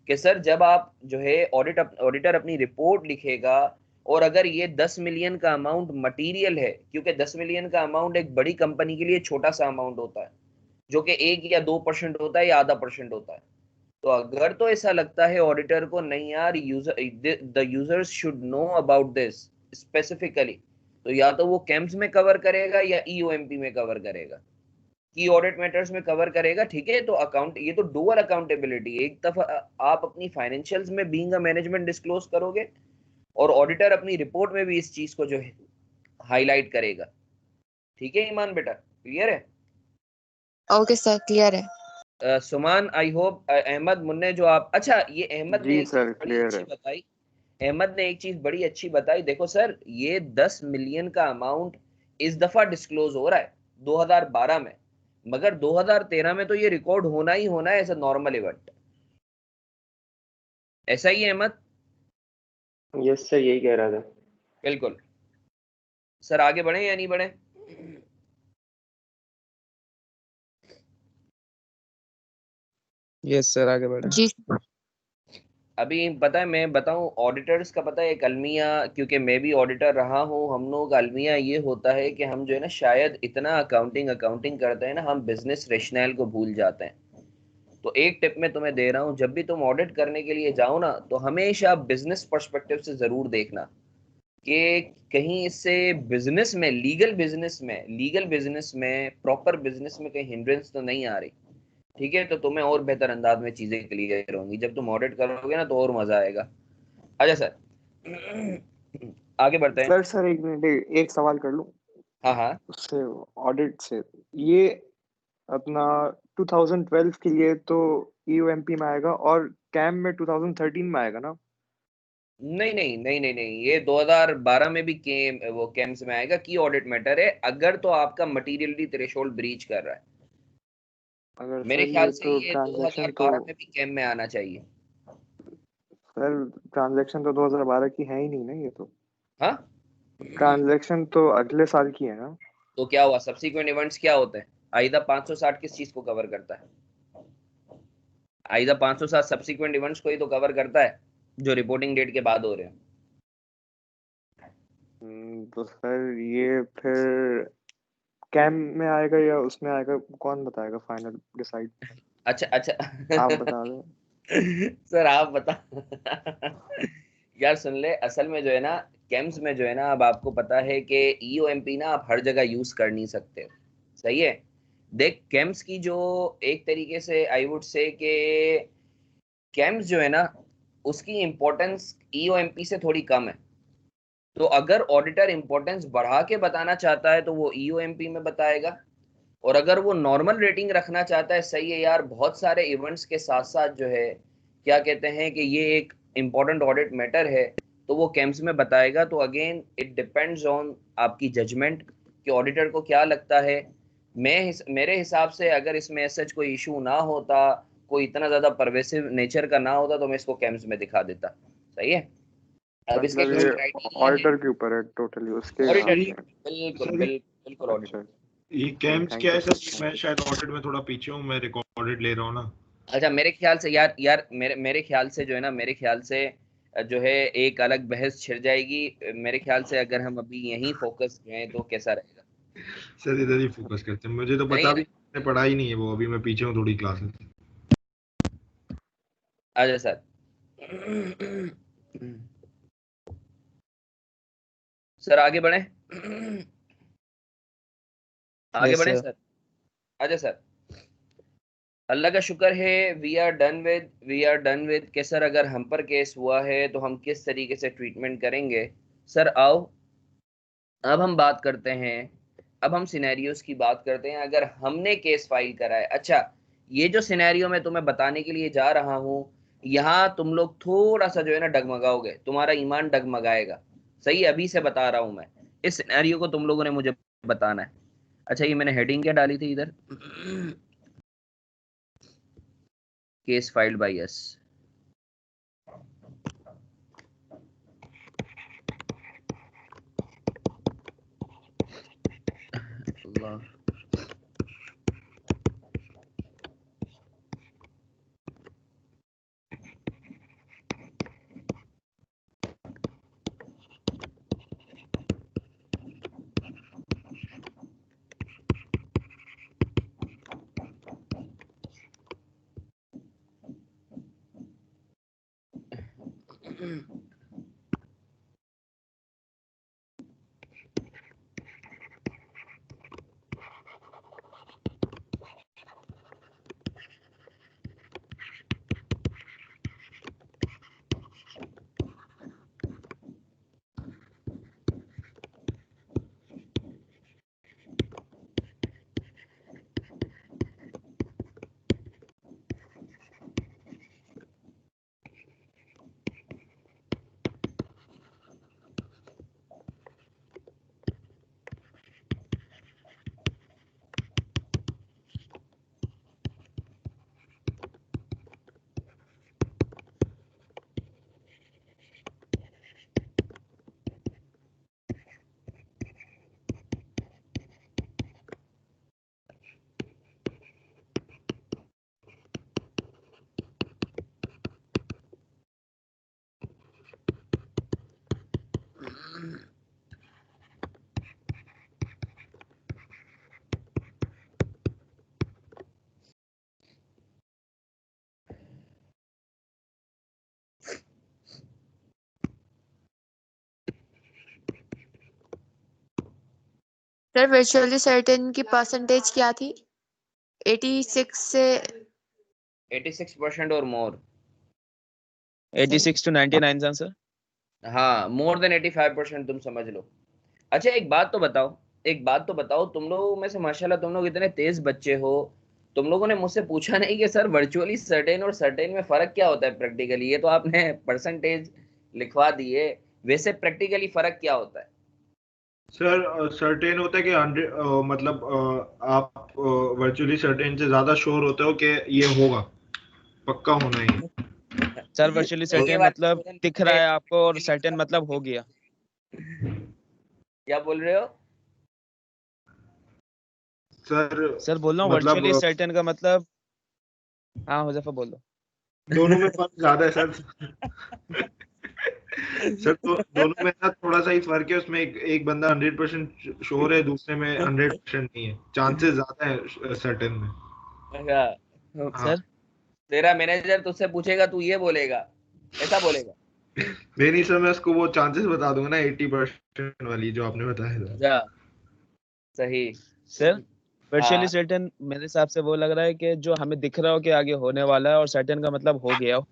Speaker 1: कि सर जब आप जो है ऑडिटर अपनी रिपोर्ट लिखेगा, और अगर ये 10 मिलियन का अमाउंट मटेरियल है, क्योंकि 10 मिलियन का अमाउंट एक बड़ी कंपनी के लिए छोटा सा अमाउंट होता है, जो कि 1 या 2% होता है या आधा % होता है, तो अगर तो ऐसा लगता है ऑडिटर को, नहीं यार the users should know about this specifically, तो या तो वो कैंप्स में कवर करेगा या ईओएमपी में कवर करेगा, की ऑडिट मैटर्स में कवर करेगा। ठीक है, तो अकाउंट, ये तो डुअल अकाउंटेबिलिटी। एक दफा आप अपनी फाइनेंशियल्स में बीइंग अ मैनेजमेंट डिस्क्लोज करोगे, और ऑडिटर अपनी रिपोर्ट में भी इस चीज को जो है हाईलाइट करेगा। ठीक है ईमान बेटा, क्लियर है?
Speaker 3: ओके सर, क्लियर है।
Speaker 1: सुमान, आई होप, अहमद, मुन्ने, जो आप, अच्छा ये अहमद ने
Speaker 7: जी
Speaker 1: एक चीज
Speaker 7: सर
Speaker 1: बड़ी
Speaker 7: क्लियर
Speaker 1: अच्छी
Speaker 7: है।
Speaker 1: बताई। अहमद ने एक चीज बड़ी अच्छी बताई, देखो सर ये 10 मिलियन का अमाउंट इस दफा डिस्क्लोज हो रहा है 2012 में, मगर 2013 में तो ये रिकॉर्ड होना ही होना है एज अ नॉर्मल इवेंट। ऐसा ही है अहमद?
Speaker 9: यस सर, यही कह रहा था।
Speaker 1: बिल्कुल सर, आगे बढ़े या नहीं बढ़े?
Speaker 8: यस सर, आगे बढ़े।
Speaker 3: जी
Speaker 1: अभी पता है, मैं बताऊं ऑडिटर्स का, पता है एक अलमिया, क्योंकि मैं भी ऑडिटर रहा हूं, हम लोगों का अलमिया ये होता है कि हम जो है ना शायद इतना अकाउंटिंग अकाउंटिंग करते हैं ना, हम बिजनेस रेशनल को भूल जाते हैं। तो एक टिप मैं तुम्हें दे रहा हूं, जब भी तुम ऑडिट करने के लिए जाओ ना, तो हमेशा बिजनेस पर्सपेक्टिव से जरूर देखना कि कहीं इससे लीगल बिजनेस में प्रॉपर बिजनेस में कहीं हिंड्रेंस तो नहीं आ रही। ठीक है, तो तुम्हें और बेहतर अंदाज में चीजें क्लियर होंगी जब तुम ऑडिट करोगे ना, तो और मजा आएगा। अच्छा सर, आगे बढ़ते हैं।
Speaker 4: सर एक मिनट, एक सवाल कर लूं
Speaker 1: हाँ हाँ।
Speaker 4: उससे, ऑडिट से। ये अपना 2012 के लिए तो ईओएमपी में आएगा, और कैम में 2013 में आएगा ना?
Speaker 1: नहीं नहीं नहीं नहीं नहीं, ये 2012 में भी वो कैम्स में आएगा। की ऑडिट मैटर है अगर तो आपका मटीरियलिटी थ्रेशोल्ड ब्रीच कर रहा है।
Speaker 4: अगर
Speaker 1: मेरे
Speaker 4: सर
Speaker 1: ख्याल
Speaker 4: ये
Speaker 1: से
Speaker 4: तो
Speaker 1: ये
Speaker 4: ट्रांजैक्शन तो
Speaker 1: 2012 में भी कैम में आना चाहिए।
Speaker 4: सर ट्रांजैक्शन तो 2012 की है ही नहीं ना, ये तो
Speaker 1: हाँ,
Speaker 4: ट्रांजैक्शन तो अगले साल की है ना?
Speaker 1: तो क्या हुआ, सब्सिक्वेंट इवेंट्स क्या होते हैं? आइदा 560 किस चीज को कवर करता है? आइदा 560 सब्सिक्वेंट इवेंट्स को ही तो कवर करता है जो रिपोर्टिंग डेट के बाद हो रहे हैं।
Speaker 4: तो सर ये फिर कैम में आएगा या उसमें आएगा, कौन बताएगा फाइनल डिसाइड?
Speaker 1: अच्छा अच्छा।
Speaker 4: आप बता दें।
Speaker 1: सर आप बता। यार सुन ले, असल में जो है ना कैम्स में जो है ना, अब आपको पता है कि ईओएमपी ना आप हर जगह यूज कर नहीं सकते। सही है। देख कैम्स की जो एक तरीके से आई वुड से कि कैम्स जो है ना उसकी इम्पोर्टेंस ईओएमपी से थोड़ी कम है। तो अगर ऑडिटर इम्पोर्टेंस बढ़ा के बताना चाहता है तो वो ईओएमपी में बताएगा, और अगर वो नॉर्मल रेटिंग रखना चाहता है, सही है यार, बहुत सारे इवेंट्स के साथ साथ जो है क्या कहते हैं कि ये एक इम्पोर्टेंट ऑडिट मैटर है, तो वो कैम्स में बताएगा। तो अगेन इट डिपेंड्स ऑन आपकी जजमेंट कि ऑडिटर को क्या लगता है। मेरे हिसाब से अगर इसमें सच कोई इशू ना होता, कोई इतना ज्यादा परवेसिव नेचर का ना होता, तो मैं इसको कैम्स में दिखा देता। सही है। अब इसके
Speaker 4: मतलब
Speaker 1: कुछ
Speaker 4: ये
Speaker 1: क्राइटेरिया हैं।
Speaker 4: ऑडिटर के ऊपर है टोटली, उसके
Speaker 1: ऑडिटर,
Speaker 4: हाथ में है।
Speaker 1: बिल्कुल
Speaker 5: सर
Speaker 1: बिल्कुल बिल्कुल
Speaker 4: अच्छा,
Speaker 1: ऑडिटर।
Speaker 5: ये कैंप्स
Speaker 4: थैंक
Speaker 5: क्या
Speaker 4: यू
Speaker 5: है
Speaker 4: सर,
Speaker 5: सर?
Speaker 4: थैंक
Speaker 5: मैं
Speaker 4: यू।
Speaker 5: शायद ऑडिट में थोड़ा पीछे हूँ, मैं रिकॉर्डेड ले रहा हूँ ना।
Speaker 1: अच्छा मेरे ख्याल से यार मेरे ख्याल से जो है ना, मेरे ख्याल से जो है एक अलग बहस छिड़ जाएगी। मेरे ख्याल से अगर हम अभी यहीं फोकस रहें तो कैसा रहेगा?
Speaker 5: सर इधर ही फोकस करते हैं, मुझे तो
Speaker 1: नहीं
Speaker 5: पता
Speaker 1: है
Speaker 5: भी
Speaker 1: ना?
Speaker 5: मैंने पढ़ा ही नहीं है वो, अभी मैं पीछे हूँ थोड़ी क्लासेस।
Speaker 1: अच्छा सर। सर आगे बढ़े। आगे
Speaker 6: यस
Speaker 1: बढ़े
Speaker 6: सर।
Speaker 1: सर। अच्छा सर, अल्लाह का शुक्र है, वी आर डन विद के सर, अगर हम पर केस हुआ है तो हम किस तरीके से ट्रीटमेंट करेंगे। सर आओ, अब हम बात करते हैं, अब हम सिनेरियोस की बात करते हैं। अगर हमने केस फाइल करा है, अच्छा ये जो सिनेरियो मैं तुम्हें बताने के लिए जा रहा हूँ, यहाँ तुम लोग थोड़ा सा जो है ना डगमगाओगे, तुम्हारा ईमान डगमगाएगा। सही, अभी से बता रहा हूँ मैं। इस सिनेरियो को तुम लोगों ने मुझे बताना है। अच्छा ये मैंने हेडिंग क्या डाली थी इधर? Case filed by us. Allah.
Speaker 3: Sir virtually certain की परसेंटेज क्या थी? 86 से
Speaker 1: 86% और मोर।
Speaker 8: 86 to 99 आंसर।
Speaker 1: हाँ, मोर देन 85% तुम समझ लो। अच्छा एक बात तो बताओ, तुम लोगों में से माशाल्लाह तुम लोग इतने तेज बच्चे हो, तुम लोगों ने मुझसे पूछा नहीं कि सर वर्चुअली सर्टेन और सर्टेन में फर्क क्या होता है प्रैक्टिकली। ये तो आपने परसेंटेज लिखवा दिए, वैसे प्रैक्टिकली फर्क क्या होता है?
Speaker 5: सर सर्टेन होता है कि 100 मतलब आप वर्चुअली सर्टेन से ज्यादा श्योर होते हो कि ये होगा, पक्का होना ही।
Speaker 8: सर वर्चुअली
Speaker 1: ये
Speaker 8: सर्टेन
Speaker 1: वाला
Speaker 8: मतलब
Speaker 1: क्वेश्चन
Speaker 8: दिख रहा है आपको, और सर्टेन मतलब हो गया।
Speaker 1: क्या बोल रहे हो
Speaker 5: सर
Speaker 8: बोल रहा हूँ
Speaker 5: मतलब
Speaker 8: वर्चुअली सर्टेन का मतलब। हाँ हुजैफा बोल दो।
Speaker 5: दोनों में फर्क ज्यादा है सर। सर तो दोनों में ना थोड़ा सा ही फर्क है, उसमें एक बंदा 100% श्योर है, दूसरे में 100% नहीं है, चांसेस ज्यादा है सर्टेन में।
Speaker 1: अच्छा,
Speaker 5: हाँ
Speaker 8: सर
Speaker 1: तेरा मैनेजर तुझसे पूछेगा, तू ये बोलेगा, ऐसा बोलेगा?
Speaker 5: नहीं सर, मैं उसको वो चांसेस बता दूंगा ना 80% वाली जो आपने बताया था।
Speaker 1: अच्छा, सही।
Speaker 8: सर वर्चुअली
Speaker 1: हाँ,
Speaker 8: सर्टेन मेरे हिसाब से वो लग रहा है कि जो हमें दिख रहा हो कि आगे होने वाला है, और सर्टेन का मतलब हो गया हो।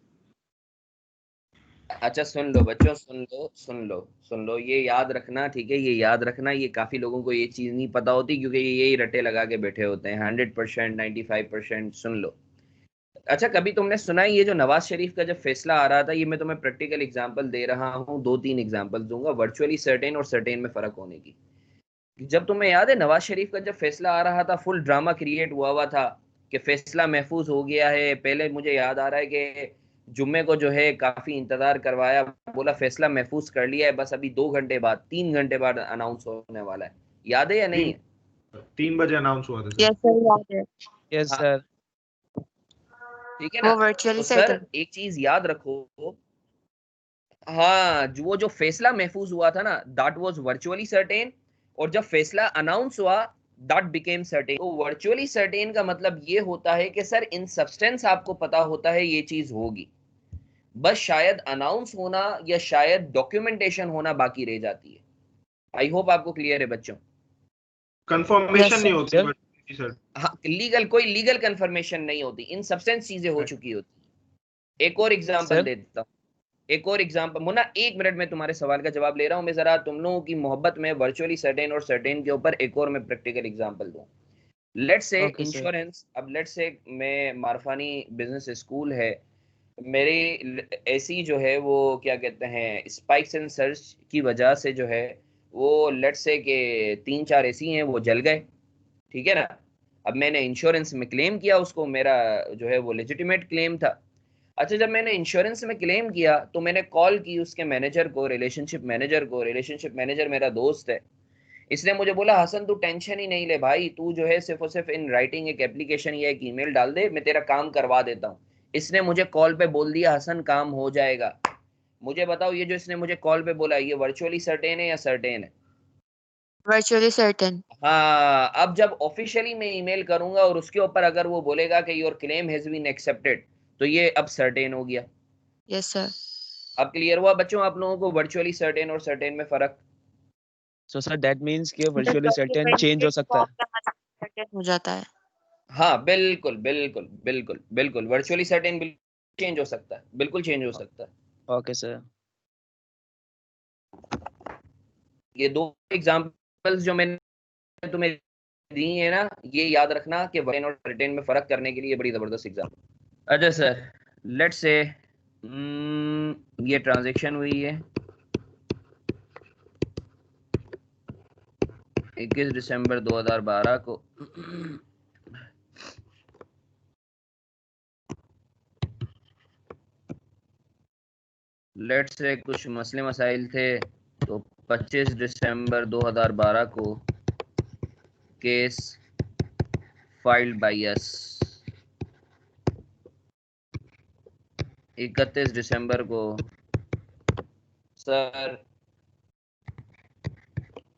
Speaker 1: अच्छा सुन लो बच्चों, सुन लो, ये याद रखना, ठीक है? ये याद रखना, ये काफी लोगों को ये चीज नहीं पता होती, क्योंकि ये यही रटे लगा के बैठे होते हैं। 100%, 95%। सुन लो। अच्छा, कभी तुमने सुना है ये जो नवाज शरीफ का जब फैसला आ रहा था, ये मैं तुम्हें प्रैक्टिकल एग्जांपल दे रहा हूँ, 2-3 एग्जांपल दूंगा वर्चुअली सर्टेन और सर्टेन में फर्क होने की। जब तुम्हें याद है नवाज शरीफ का जब फैसला आ रहा था, फुल ड्रामा क्रिएट हुआ था कि फैसला महफूज हो गया है। पहले मुझे याद आ रहा है कि जुम्मे को जो है काफी इंतजार करवाया, बोला फैसला महफूज कर लिया है, बस अभी 2 घंटे बाद, 3 घंटे बाद अनाउंस होने वाला है। याद है या नहीं है?
Speaker 5: 3 बजे अनाउंस हुआ था सर।
Speaker 3: यस सर याद है।
Speaker 8: यस
Speaker 1: हाँ,
Speaker 8: सर।
Speaker 1: ठीक है ना?
Speaker 3: वो वर्चुअली
Speaker 1: तो सर
Speaker 3: सर्टेन।
Speaker 1: एक चीज याद रखो, हाँ, वो जो फैसला महफूज हुआ था ना, दैट वाज वर्चुअली सर्टेन, और जब फैसला अनाउंस हुआ, दैट बिकेम सर्टेन। तो वर्चुअली सर्टेन का मतलब ये होता है कि सर इन सब्सटेंस आपको पता होता है ये चीज होगी, बस शायद अनाउंस होना या शायद डॉक्यूमेंटेशन होना बाकी रह जाती है। आई होप आपको क्लियर है बच्चों।
Speaker 5: कंफर्मेशन
Speaker 3: यस
Speaker 5: नहीं
Speaker 3: सर।
Speaker 5: होती
Speaker 8: सर
Speaker 5: वर्चुअली सर।
Speaker 1: हाँ, कोई लीगल कंफर्मेशन नहीं होती, इन सब्सटेंस चीजें हो चुकी होती। एक और एग्जांपल
Speaker 8: सर
Speaker 1: देता हूँ, एक और एग्जांपल। मुन्ना 1 मिनट में तुम्हारे सवाल का जवाब ले रहा हूं मैं, जरा तुम लोगों की मोहब्बत में वर्चुअली सर्टेन और सर्टेन के ऊपर एक और मैं प्रैक्टिकल एग्जांपल दूं। Let's say
Speaker 8: okay sir.
Speaker 1: Insurance, अब लेट्स से मैं मारफानी बिजनेस स्कूल है मेरी, ऐसी जो है वो क्या कहते हैं स्पाइक्स एंड सर्च की वजह से जो है वो लेट्स से के 3-4 एसी हैं वो जल गए, ठीक है ना? अब मैंने इंश्योरेंस में क्लेम किया उसको, मेरा जो है वो लेजिटिमेट क्लेम था। अच्छा, जब मैंने इंश्योरेंस में क्लेम किया तो मैंने कॉल की उसके मैनेजर को, रिलेशनशिप मैनेजर मेरा दोस्त है। इसने मुझे बोला हसन तू टेंशन ही नहीं ले भाई, तू जो है सिर्फ और सिर्फ इन राइटिंग एक एप्लीकेशन या एक ईमेल डाल दे, मैं तेरा काम करवा देता हूँ। इसने मुझे कॉल पे बोल दिया हसन काम हो जाएगा। मुझे बताओ ये जो इसने मुझे कॉल पे बोला, ये वर्चुअली सर्टेन है या सर्टेन है?
Speaker 3: Virtually certain.
Speaker 1: हाँ, अब जब ऑफिशियली मैं ईमेल करूंगा और उसके ऊपर अगर वो बोलेगा कि your claim has been accepted, तो ये अब सर्टेन हो गया।
Speaker 3: Yes sir.
Speaker 1: अब क्लियर हुआ बच्चों आप लोगों को वर्चुअली सर्टेन और सर्टेन में फर्क?
Speaker 8: सो सर दैट मीन्स कि
Speaker 3: जब
Speaker 8: वर्चुअली सर्टेन चेंज हो
Speaker 3: डॉक्यूमेंटेड
Speaker 8: सकता है।
Speaker 3: फॉर्म में सर्टेन हो जाता है।
Speaker 1: हाँ, बिल्कुल बिल्कुल बिल्कुल बिल्कुल, वर्चुअली सर्टेन बिल्कुल चेंज हो सकता है, बिल्कुल चेंज हो सकता है।
Speaker 8: Okay sir.
Speaker 1: ये 2 एग्जांपल्स जो मैंने तुम्हें दी है ना, ये याद रखना कि वर्चुअल और सर्टेन में फर्क करने के लिए बड़ी जबरदस्त एग्जांपल। अच्छा सर, लेट्स से ये ट्रांजैक्शन हुई है 21 दिसंबर 2012 को। लेट्स से कुछ मसले मसाइल थे, तो 25 दिसंबर 2012 को केस फाइल्ड बाय अस। 31 दिसंबर को सर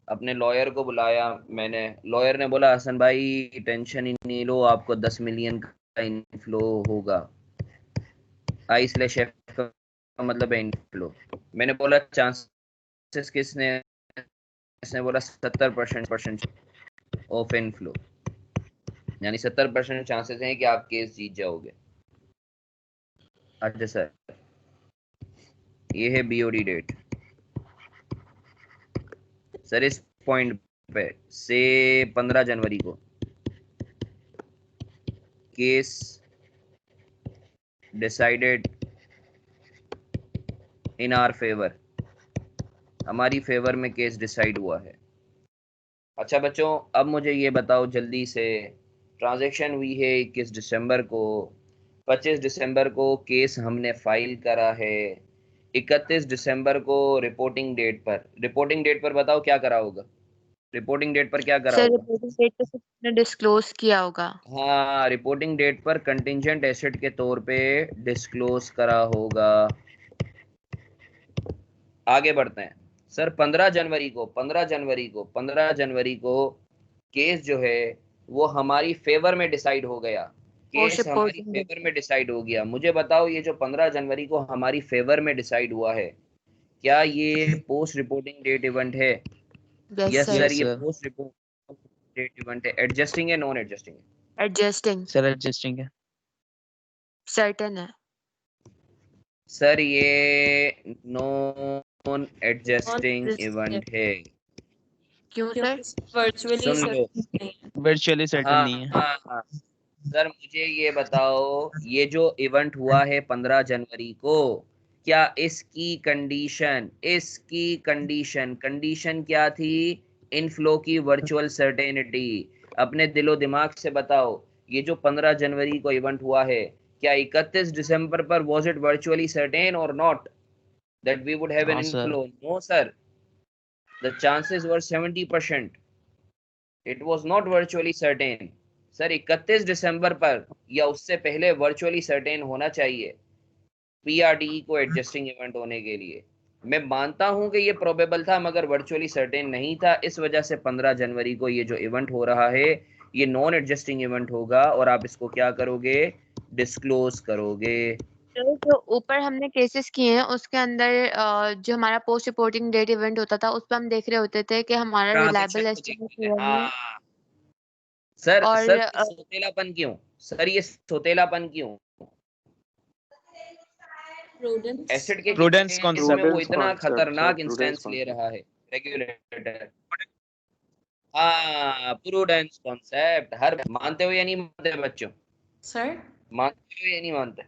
Speaker 1: अपने लॉयर को बुलाया मैंने, लॉयर ने बोला हसन भाई टेंशन ही नहीं लो, आपको 10 मिलियन का इनफ्लो होगा। आई स्लैश एफ का मतलब है इनफ्लो। मैंने बोला चांसेस किसने, इसने बोला 70%। ऑफ इनफ्लो, यानी 70% चांसेस हैं कि आप केस जीत जाओगे। अच्छा सर, ये है बीओडी डेट। सर इस पॉइंट पे से 15 जनवरी को case decided in our favour, हमारी फेवर में केस डिसाइड हुआ है। अच्छा बच्चों, अब मुझे ये बताओ जल्दी से, ट्रांजैक्शन हुई है 21 दिसंबर को, 25 दिसंबर को केस हमने फाइल करा है, 31 दिसंबर को रिपोर्टिंग डेट पर बताओ क्या करा होगा, रिपोर्टिंग डेट पर क्या करा
Speaker 3: सर
Speaker 1: होगा?
Speaker 3: रिपोर्टिंग डेट पे सबने डिस्क्लोज किया होगा।
Speaker 1: हाँ, रिपोर्टिंग डेट पर कंटिंजेंट एसेट के तौर पे डिस्क्लोज करा होगा। आगे बढ़ते हैं सर, 15 जनवरी को केस जो है वो हमारी फेवर में डिसाइड हो गया,
Speaker 3: पोस्ट
Speaker 1: केस हमारी
Speaker 3: रिपोर्टिंग
Speaker 1: फेवर में डिसाइड हो गया। मुझे बताओ ये जो 15 जनवरी को हमारी फेवर में डिसाइड हुआ है, क्या ये पोस्ट रिपोर्टिंग डेट इवेंट है?
Speaker 3: Yes
Speaker 1: yes
Speaker 3: sir.
Speaker 1: Sir,
Speaker 8: yes
Speaker 1: ये
Speaker 8: sir.
Speaker 1: Post reporting date event है। एडजस्टिंग है, नॉन एडजस्टिंग है?
Speaker 3: एडजस्टिंग।
Speaker 8: सर एडजस्टिंग है।
Speaker 3: सर्टेन है।
Speaker 1: सर ये नॉन एडजस्टिंग इवेंट है।
Speaker 3: क्यों सर?
Speaker 10: वर्चुअली
Speaker 1: सुन लो,
Speaker 8: वर्चुअली सर्टेन
Speaker 1: हाँ
Speaker 8: नहीं है।
Speaker 1: हाँ सर, मुझे ये बताओ, ये जो इवेंट हुआ है 15 जनवरी को, क्या कंडीशन क्या थी? इनफ्लो की वर्चुअल सर्टेनिटी। अपने दिलो दिमाग से बताओ, ये जो 15 जनवरी को इवेंट हुआ है, क्या 31 दिसंबर पर वाज इट वर्चुअली सर्टेन और not that we would have an
Speaker 8: हाँ sir.
Speaker 1: Inflow? No sir, the chances were 70%, it was not virtually certain. Sir 31 दिसंबर पर या उससे पहले वर्चुअली सर्टेन होना चाहिए पीआरडी को एडजस्टिंग इवेंट होने के लिए। मैं मानता हूं कि ये प्रोबेबल था, मगर वर्चुअली सर्टेन नहीं था, इस वजह से 15 जनवरी को ये जो इवेंट हो रहा है ये नॉन एडजस्टिंग इवेंट होगा और आप इसको क्या करोगे? डिस्क्लोज करोगे।
Speaker 3: सर जो ऊपर हमने केसेस किए हैं उसके अंदर जो हमारा पोस्ट रिपोर्टिंग डेट इवेंट होता था उस पर हम देख रहे होते थे कि हमारा
Speaker 1: ट्रांजैक्शन
Speaker 3: रिलायबल
Speaker 1: को
Speaker 3: एस्टिमेट
Speaker 1: देखते थे,
Speaker 3: हुआ है।
Speaker 1: हाँ। सर
Speaker 3: और
Speaker 1: सर ये सोतेलापन क्यों? सर ये सोतेलापन क्यों? एसिड के
Speaker 8: प्रूडेंस
Speaker 1: केस में वो
Speaker 4: प्रूडेंस
Speaker 1: इतना
Speaker 4: कॉन्सेप्ट सर,
Speaker 1: खतरनाक
Speaker 4: प्रूडेंस
Speaker 1: इंस्टेंस ले
Speaker 4: कॉन्सेप्ट।
Speaker 1: रहा है रेगुलेटर। हाँ, प्रूडेंस कॉन्सेप्ट। हर मानते हो या नहीं मानते बच्चों?
Speaker 10: सर
Speaker 1: मानते हो या नहीं मानते?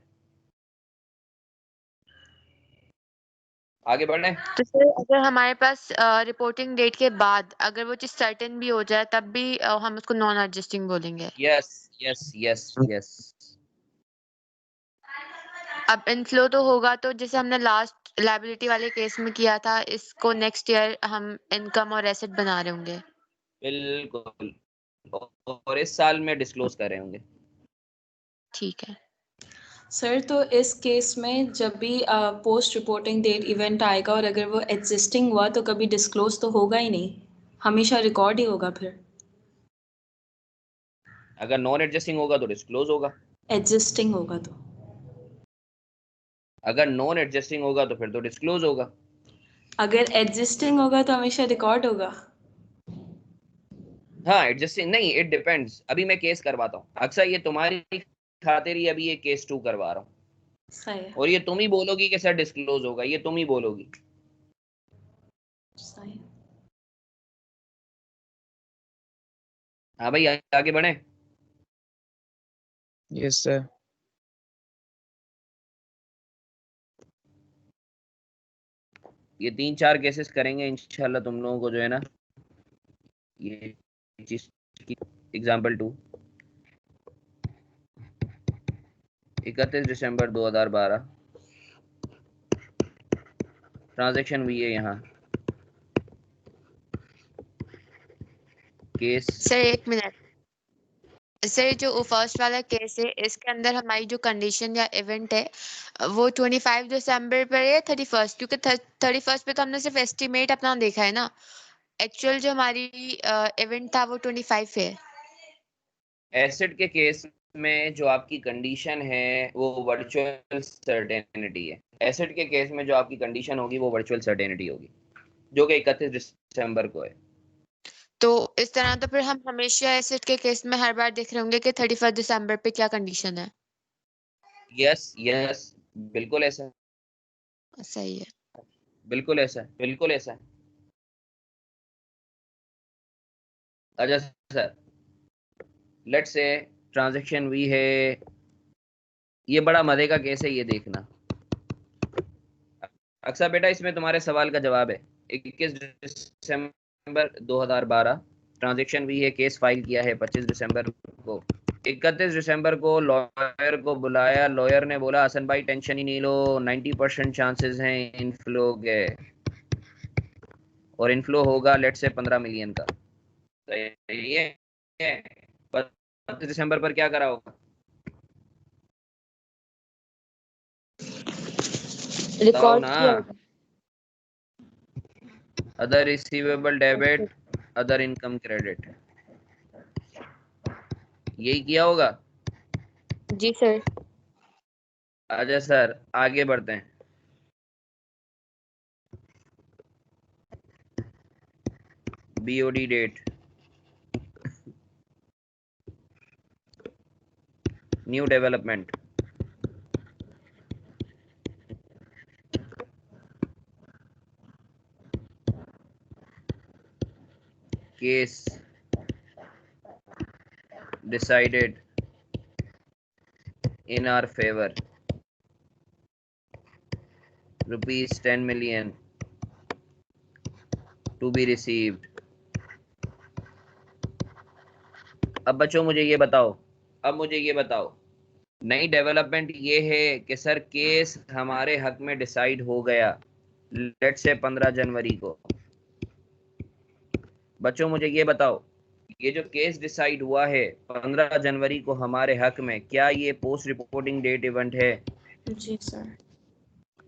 Speaker 1: आगे बढ़े।
Speaker 3: तो सर अगर हमारे पास रिपोर्टिंग डेट के बाद अगर वो चीज सर्टेन भी हो जाए तब भी हम उसको नॉन एडजस्टिंग बोलेंगे।
Speaker 1: Yes yes yes yes.
Speaker 3: अब इनफ्लो तो होगा, तो जैसे हमने लास्ट लायबिलिटी वाले केस में किया था, इसको नेक्स्ट ईयर हम इनकम और एसेट बना रहे होंगे।
Speaker 1: बिल्कुल, और इस साल में डिस्क्लोज कर रहे होंगे।
Speaker 3: ठीक है
Speaker 10: सर, तो इस केस में जब भी पोस्ट रिपोर्टिंग डेट इवेंट आएगा और अगर वो एग्जिस्टिंग हुआ तो कभी डिस्क्लोज तो होगा ही नहीं, हमेशा रिकॉर्ड ही होगा। फिर
Speaker 1: अगर नॉन एडजस्टिंग होगा तो डिस्क्लोज होगा,
Speaker 10: एग्जिस्टिंग होगा तो
Speaker 1: अगर नॉन एडजस्टिंग होगा तो फिर तो डिस्क्लोज होगा।
Speaker 10: अगर एग्जिस्टिंग होगा तो हमेशा रिकॉर्ड होगा।
Speaker 1: हाँ, एडजस्टिंग नहीं, इट डिपेंड्स। अभी मैं केस करवाता हूँ, अक्सर ये तुम्हारी खातिर ही अभी ये केस 2 करवा रहा हूँ,
Speaker 10: सही है,
Speaker 1: और ये तुम ही बोलोगी कि सर डिस्क्लोज होगा, ये तुम ही बोलोगी।
Speaker 10: सही है।
Speaker 1: हाँ भाई, आगे बढ़े।
Speaker 8: Yes sir.
Speaker 1: ये 3-4 केसेस करेंगे इंशाल्लाह तुम लोगों को, जो है ना, ये चीज की। एग्जाम्पल 2, 31 दिसंबर 2012 ट्रांजैक्शन हुई है यहाँ, केस।
Speaker 3: सर एक मिनट। सर जो फर्स्ट वाला केस है इसके अंदर हमारी जो कंडीशन या इवेंट है वो 25 दिसंबर पर है 31st, क्योंकि 31st पे तो हमने सिर्फ एस्टिमेट अपना देखा है ना, एक्चुअल जो हमारी इवेंट था वो 25 है।
Speaker 1: एसिड के केस में जो आपकी कंडीशन है वो वर्चुअल सर्टेनिटी है। एसिड के केस में जो आपकी कंडीशन होगी वो वर्चुअल सर्टेनिटी होगी, जो कि 31 दिसंबर को है।
Speaker 3: तो इस तरह तो फिर हम हमेशा एसिड के केस में हर बार देख रहे होंगे कि 31 दिसंबर पे क्या कंडीशन है।
Speaker 1: यस यस, बिल्कुल ऐसा,
Speaker 3: सही है।
Speaker 1: बिल्कुल ऐसा, बिल्कुल ऐसा। अच्छा सर, लेट्स से ट्रांजैक्शन वी है, ये बड़ा मजे का केस है, ये देखना। अक्सर बेटा इसमें तुम्हारे सवाल का जवाब है। 21 दिसंबर 2012 ट्रांजैक्शन भी है, केस फाइल किया है 25 दिसंबर को। 31 दिसंबर को लॉयर को बुलाया, लॉयर ने बोला हसन भाई टेंशन ही नहीं लो, 90% चांसेस हैं इनफ्लो के, और इनफ्लो होगा लेट से 15 मिलियन का। सही है। 25 दिसंबर पर क्या करा होगा, बताओ
Speaker 3: रिकॉर्ड
Speaker 1: ना।
Speaker 3: किया होगा।
Speaker 1: Other receivable debit, other income credit, यही किया होगा।
Speaker 3: जी सर।
Speaker 1: अच्छा सर, आगे बढ़ते हैं। BOD date, new development, case decided in our favor, rupees 10 million to be received। अब बच्चों मुझे ये बताओ, अब मुझे ये बताओ, नई डेवलपमेंट ये है कि सर केस हमारे हक में डिसाइड हो गया लेट से 15 जनवरी को। बच्चों मुझे ये बताओ, ये जो केस डिसाइड हुआ है 15 जनवरी को हमारे हक में, क्या ये पोस्ट रिपोर्टिंग डेट इवेंट है?
Speaker 10: जी सर।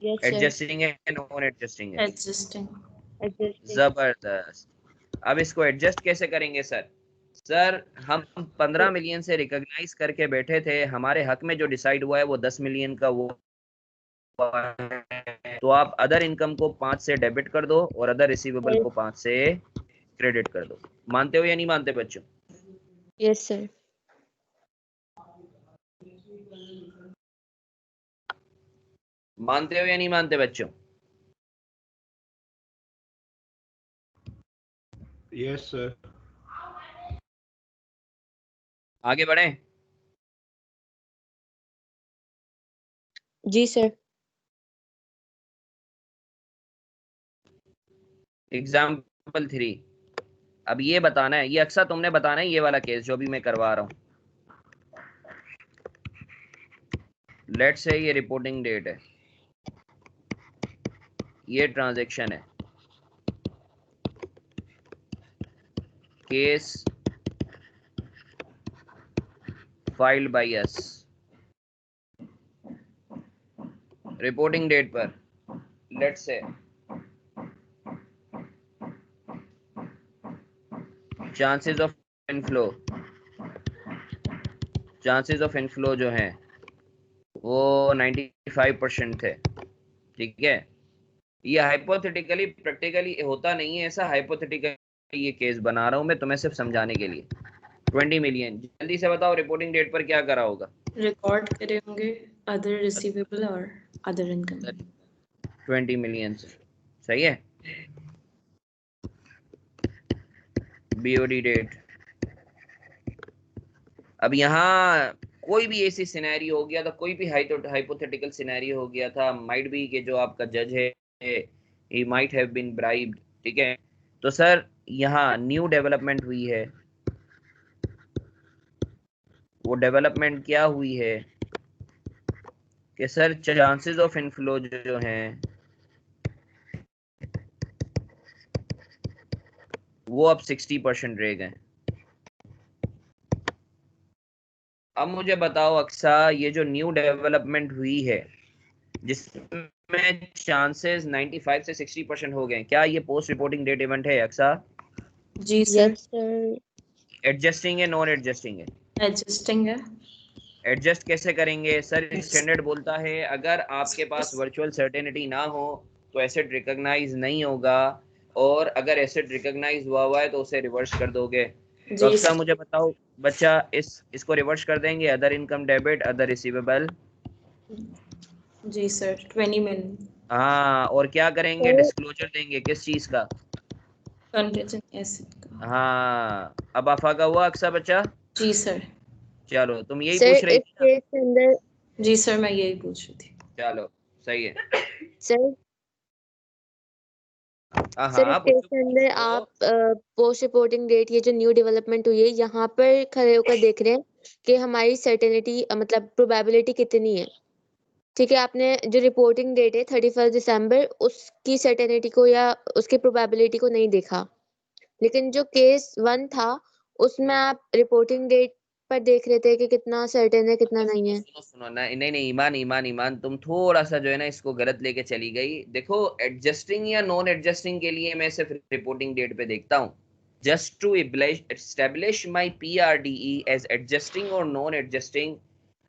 Speaker 3: Yes sir.
Speaker 1: एडजस्टिंग है, नॉन एडजस्टिंग है?
Speaker 10: एडजस्टिंग।
Speaker 1: जबरदस्त। अब इसको एडजस्ट कैसे करेंगे सर? सर हम 15 मिलियन से रिकॉग्नाइज करके बैठे थे, हमारे हक में जो डिसाइड हुआ है वो 10 मिलियन का वो है। तो आप अदर इनकम को 5 से डेबिट कर दो और अदर रिसीवेबल को 5 से क्रेडिट कर दो। मानते हो या नहीं मानते बच्चों?
Speaker 3: Yes sir.
Speaker 1: मानते हो या नहीं मानते बच्चों?
Speaker 5: Yes sir.
Speaker 1: आगे बढ़े।
Speaker 3: जी सर।
Speaker 1: एग्जाम्पल 3, अब ये बताना है, ये अक्सर तुमने बताना है, ये वाला केस जो भी मैं करवा रहा हूँ। लेट्स से ये रिपोर्टिंग डेट है, ये ट्रांजैक्शन है, case filed by us, reporting date पर लेट्स से chances of inflow, chances of inflow जो हैं वो 95% थे। ठीक है, ये हाइपोथेटिकली प्रैक्टिकली होता नहीं है ऐसा, हाइपोथेटिकली ये केस बना रहा हूं मैं तुम्हें सिर्फ समझाने के लिए। 20 मिलियन, जल्दी से बताओ रिपोर्टिंग डेट पर क्या करा होगा?
Speaker 10: रिकॉर्ड करे होंगे अदर रिसीवेबल और अदर इनकम।
Speaker 1: 20 मिलियन से, सही है। बीओडी डेट, अब यहाँ कोई भी ऐसी सिनेरियो हो गया था, कोई भी हाइपोथेटिकल सिनेरियो हो गया था, माइट बी कि जो आपका जज है he might have been bribed. ठीक है, तो सर यहाँ न्यू डेवलपमेंट हुई है, वो डेवलपमेंट क्या हुई है कि सर चांसेस ऑफ इनफ्लो जो हैं वो अब 60% रह गए। अब मुझे बताओ अक्सा, ये जो न्यू डेवलपमेंट हुई है जिसमें चांसेस 95 से 60% हो गए, क्या ये पोस्ट रिपोर्टिंग डेट इवेंट है अक्सा?
Speaker 10: जी सर।
Speaker 3: Yes sir.
Speaker 1: एडजस्टिंग है, नॉन एडजस्टिंग है?
Speaker 10: एडजस्टिंग है।
Speaker 1: एडजस्ट कैसे करेंगे सर? स्टैंडर्ड बोलता है अगर आपके पास वर्चुअल सर्टेनिटी ना हो तो एसेट रिकॉग्नाइज नहीं होगा और अगर एसेट रिकॉग्नाइज हुआ है तो उसे रिवर्स कर दोगे। तो
Speaker 10: जी
Speaker 1: अक्सर
Speaker 10: सर।
Speaker 1: मुझे बताओ बच्चा, इसको रिवर्स कर देंगे, other income debit, other receivable.
Speaker 10: जी सर 20 मिलियन
Speaker 1: हाँ, और क्या करेंगे,
Speaker 3: सर
Speaker 1: डिस्क्लोजर देंगे किस चीज का?
Speaker 10: कंटेंजेंट एसेट का।
Speaker 1: हाँ, अब आफा का हुआ अक्सर बच्चा?
Speaker 10: जी सर।
Speaker 1: चलो, तुम यही
Speaker 3: सर
Speaker 1: पूछ रही
Speaker 3: इस
Speaker 1: थी ना?
Speaker 3: केस के अंदर
Speaker 10: जी सर मैं यही पूछ रही थी।
Speaker 1: चलो सही है।
Speaker 3: सर
Speaker 1: हाँ
Speaker 3: सर इस
Speaker 1: हाँ,
Speaker 3: केस
Speaker 1: पूछो
Speaker 3: के अंदर
Speaker 1: पूछो।
Speaker 3: आप पोस्ट रिपोर्टिंग डेट, ये जो न्यू डेवलपमेंट हुई है, यहाँ पर खड़े होकर देख रहे हैं कि हमारी सर्टेनिटी मतलब प्रोबेबिलिटी कितनी है। ठीक है, आपने जो रिपोर्टिंग डेट है 31 दिसंबर, उसकी सर्टेनिटी को या उसकी प्रोबेबिलिटी को नहीं देखा। लेकिन जो केस 1 था उसमें आप रिपोर्टिंग डेट पर देख रहे थे कि कितना सर्टेन है कितना नहीं है।
Speaker 1: सुनो सुनो ना, नहीं नहीं, ईमान ईमान ईमान, तुम थोड़ा सा जो है ना इसको गलत लेके चली गई। देखो, एडजस्टिंग या नॉन एडजस्टिंग के लिए मैं सिर्फ रिपोर्टिंग डेट पे देखता हूँ। Just to establish my PRDE as adjusting or non adjusting,